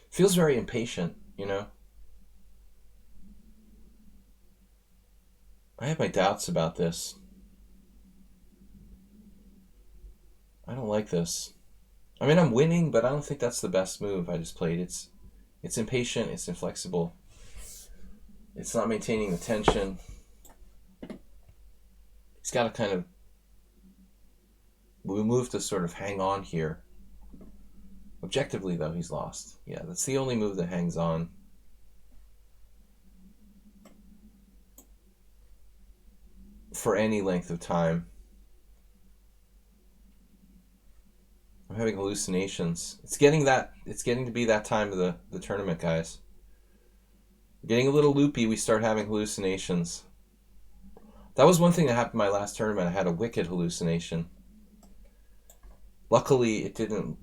Feels very impatient, you know? I have my doubts about this. I don't like this. I mean, I'm winning, but I don't think that's the best move I just played. It's impatient, it's inflexible. It's not maintaining the tension. He's got to kind of... We move to sort of hang on here. Objectively, though, he's lost. Yeah, that's the only move that hangs on. For any length of time. I'm having hallucinations. It's getting to be that time of the tournament, guys. We're getting a little loopy, we start having hallucinations. That was one thing that happened in my last tournament. I had a wicked hallucination. Luckily, it didn't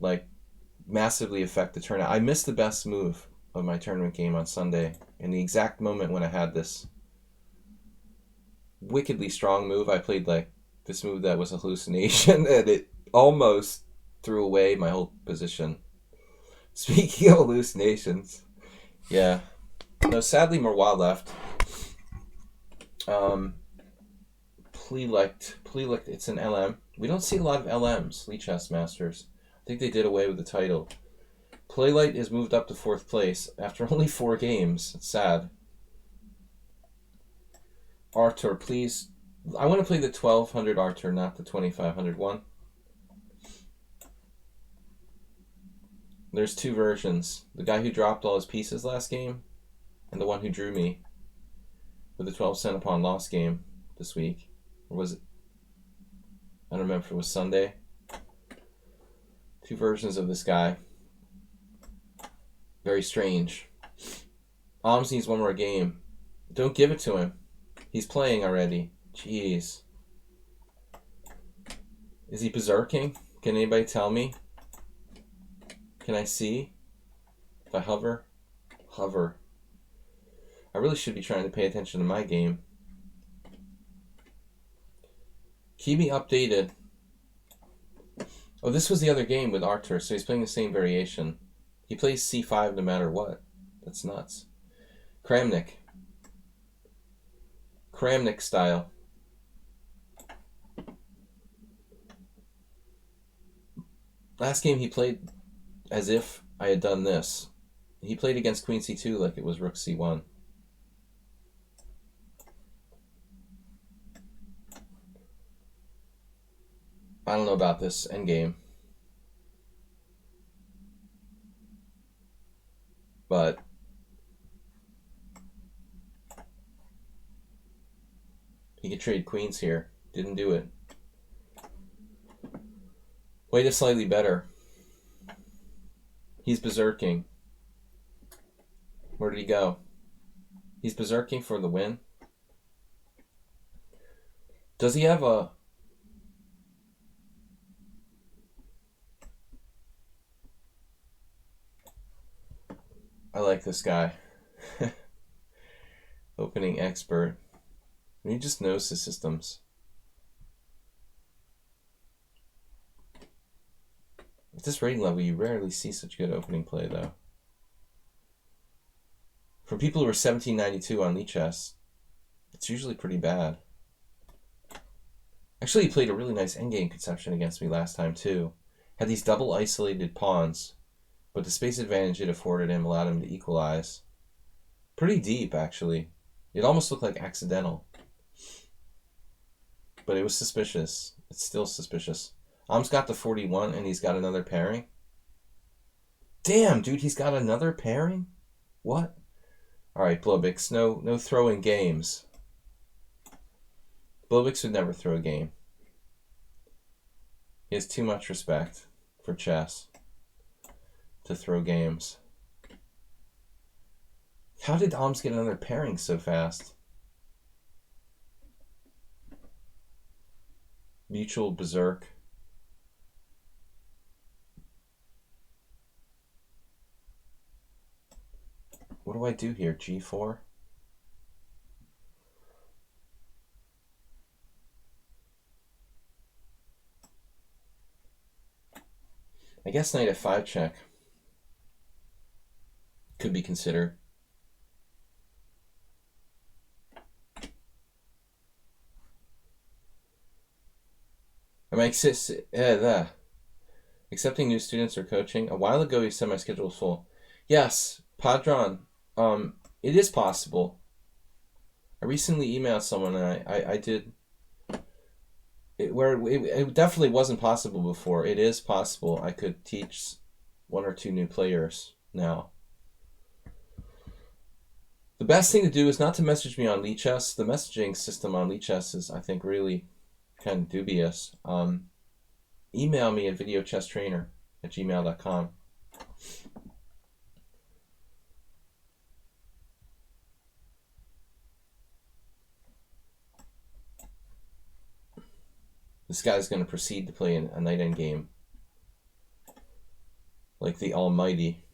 massively affect the turnout. I missed the best move of my tournament game on Sunday in the exact moment when I had this wickedly strong move. I played this move that was a hallucination, and it almost threw away my whole position. Speaking of hallucinations, yeah. No, sadly, more wild left. Plelict, it's an LM. We don't see a lot of LMs, lichess masters. I think they did away with the title. Playlight is moved up to 4th place after only 4 games. It's sad. Artur, please. I want to play the 1200 Artur, not the 2500 one. There's 2 versions. The guy who dropped all his pieces last game, and the one who drew me with the 12 cent upon loss game this week. Or was it? I don't remember if it was Sunday. 2 versions of this guy. Very strange. Alms needs one more game. Don't give it to him. He's playing already. Jeez. Is he berserking? Can anybody tell me? Can I see? If I hover? Hover. I really should be trying to pay attention to my game. Keep me updated. Oh, this was the other game with Artur, so he's playing the same variation. He plays c5 no matter what. That's nuts. Kramnik. Kramnik style. Last game he played as if I had done this. He played against Queen c2 like it was Rook c1. I don't know about this endgame. But he could trade queens here. Didn't do it. Wait, is slightly better. He's berserking. Where did he go? He's berserking for the win. Does he have a... I like this guy. Opening expert. He just knows the systems. At this rating level, you rarely see such good opening play, though. For people who are 1792 on lichess, it's usually pretty bad. Actually, he played a really nice endgame conception against me last time, too. Had these double isolated pawns, but the space advantage it afforded him allowed him to equalize. Pretty deep, actually. It almost looked like accidental. But it was suspicious. It's still suspicious. Am's got the 41, and he's got another pairing. Damn, dude, he's got another pairing? What? Alright, Blobix, no throwing games. Blobix would never throw a game. He has too much respect for chess to throw games. How did Alms get another pairing so fast? Mutual berserk. What do I do here? G4? guess knight f5 check could be considered. Am I accepting new students or coaching? A while ago, you said my schedule was full. Yes, Padron. It is possible. I recently emailed someone, and I did. It definitely wasn't possible before. It is possible. I could teach 1 or 2 new players now. The best thing to do is not to message me on lichess. The messaging system on lichess is, I think, really kind of dubious. Email me at videochesstrainer@gmail.com. This guy's going to proceed to play a knight endgame like the almighty.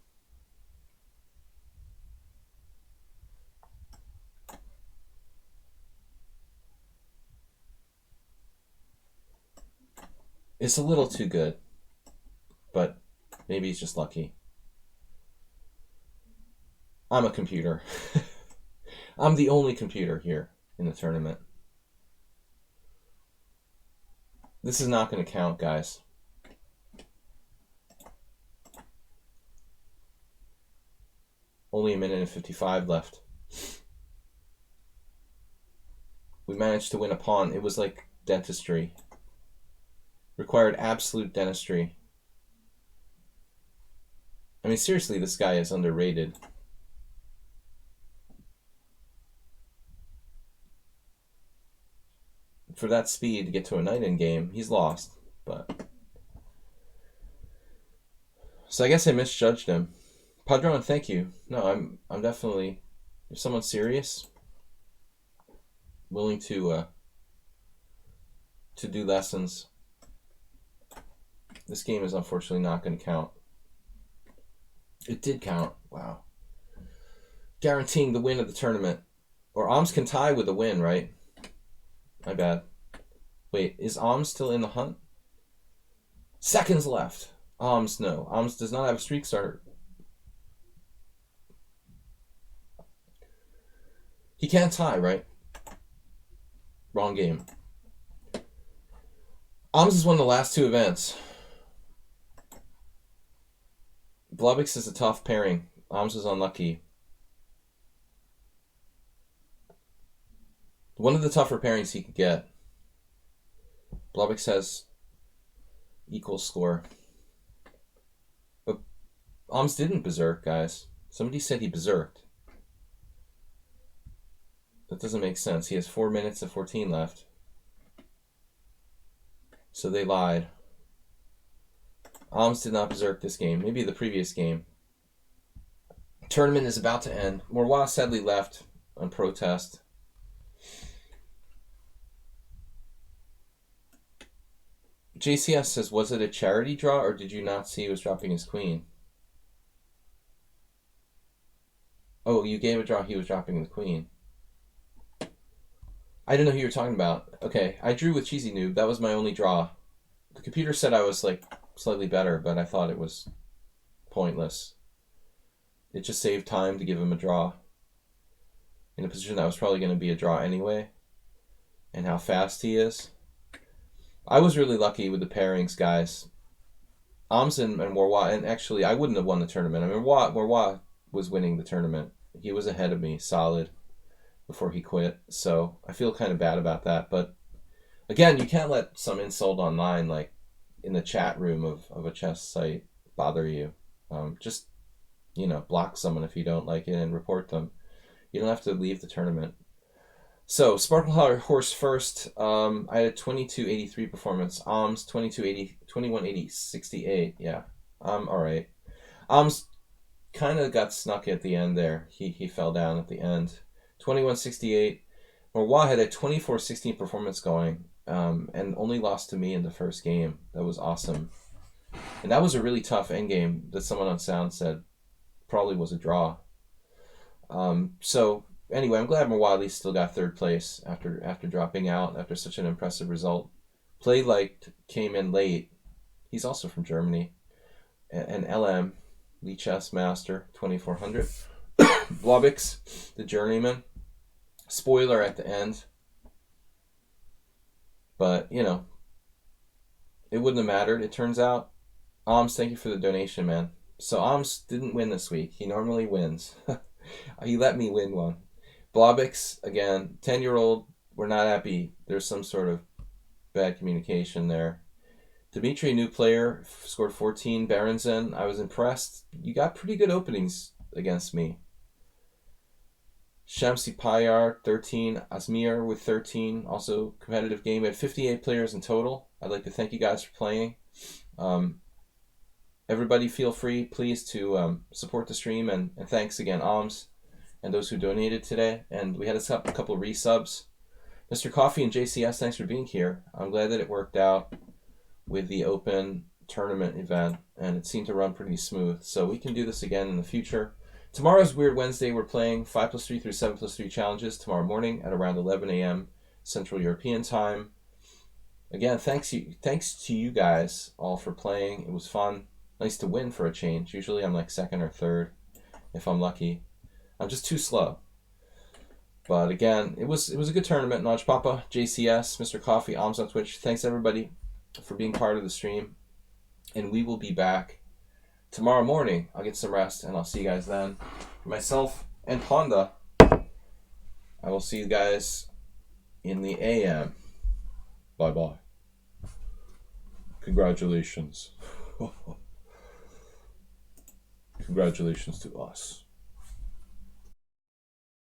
It's a little too good, but maybe he's just lucky. I'm a computer. I'm the only computer here in the tournament. This is not going to count, guys. Only 1:55 left. We managed to win a pawn. It was like dentistry. Required absolute dentistry. I mean, seriously, this guy is underrated. For that speed to get to a knight in game, he's lost. But so I guess I misjudged him. Padron, thank you. No, I'm definitely, if someone's serious, willing to do lessons. This game is unfortunately not going to count. It did count. Wow. Guaranteeing the win of the tournament. Or Alms can tie with a win, right? My bad. Wait, is Alms still in the hunt? Seconds left. Alms, no. Alms does not have a streak starter. He can't tie, right? Wrong game. Alms has won the last 2 events. Blobix is a tough pairing. Alms is unlucky. One of the tougher pairings he could get. Blobix has equal score. But Alms didn't berserk, guys. Somebody said he berserked. That doesn't make sense. He has 4 minutes and 14 left. So they lied. Alms did not berserk this game. Maybe the previous game. Tournament is about to end. Morwa sadly left on protest. JCS says, was it a charity draw or did you not see he was dropping his queen? Oh, you gave a draw, he was dropping the queen. I didn't know who you were talking about. Okay, I drew with Cheesy Noob. That was my only draw. The computer said I was like slightly better, but I thought it was pointless. It just saved time to give him a draw in a position that was probably going to be a draw anyway, and how fast he is. I was really lucky with the pairings, guys. Alms and Morwa, and actually I wouldn't have won the tournament. I mean, Morwa was winning the tournament. He was ahead of me, solid, before he quit. So I feel kind of bad about that. But again, you can't let some insult online, like in the chat room of a chess site, bother you. Just, block someone if you don't like it and report them. You don't have to leave the tournament. So, Sparkle Horse first. I had a 22.83 performance. Alms 21.68. Yeah, all right. Alms kind of got snuck at the end there. He fell down at the end. 21.68. Morwa had a 24.16 performance going, and only lost to me in the first game. That was awesome. And that was a really tough endgame that someone on Sound said probably was a draw. So anyway, I'm glad Morwa at least still got 3rd place after dropping out after such an impressive result. Play liked came in late. He's also from Germany. and LM, lichess master 2400. Blobix, the journeyman. Spoiler at the end. But, you know, it wouldn't have mattered. It turns out, Oms, thank you for the donation, man. So Oms didn't win this week. He normally wins. He let me win one. Blobix, again, 10-year-old, we're not happy. There's some sort of bad communication there. Dimitri, new player, scored 14. Berenzen, I was impressed. You got pretty good openings against me. Shamsi Payar, 13. Asmir with 13. Also competitive game. We had 58 players in total. I'd like to thank you guys for playing. Everybody feel free, please, to support the stream. And thanks again, Oms, and those who donated today. And we had a couple resubs. Mr. Coffee and JCS, thanks for being here. I'm glad that it worked out with the open tournament event, and it seemed to run pretty smooth. So we can do this again in the future. Tomorrow's Weird Wednesday. We're playing 5+3 through 7+3 challenges tomorrow morning at around 11 a.m. Central European time. Again, thanks to you guys all for playing. It was fun. Nice to win for a change. Usually I'm like second or third if I'm lucky. I'm just too slow. But again, it was a good tournament. Naj Papa, JCS, Mr. Coffee, Oms on Twitch. Thanks everybody for being part of the stream. And we will be back tomorrow morning. I'll get some rest and I'll see you guys then. For myself and Honda, I will see you guys in the AM. Bye-bye. Congratulations. Congratulations to us.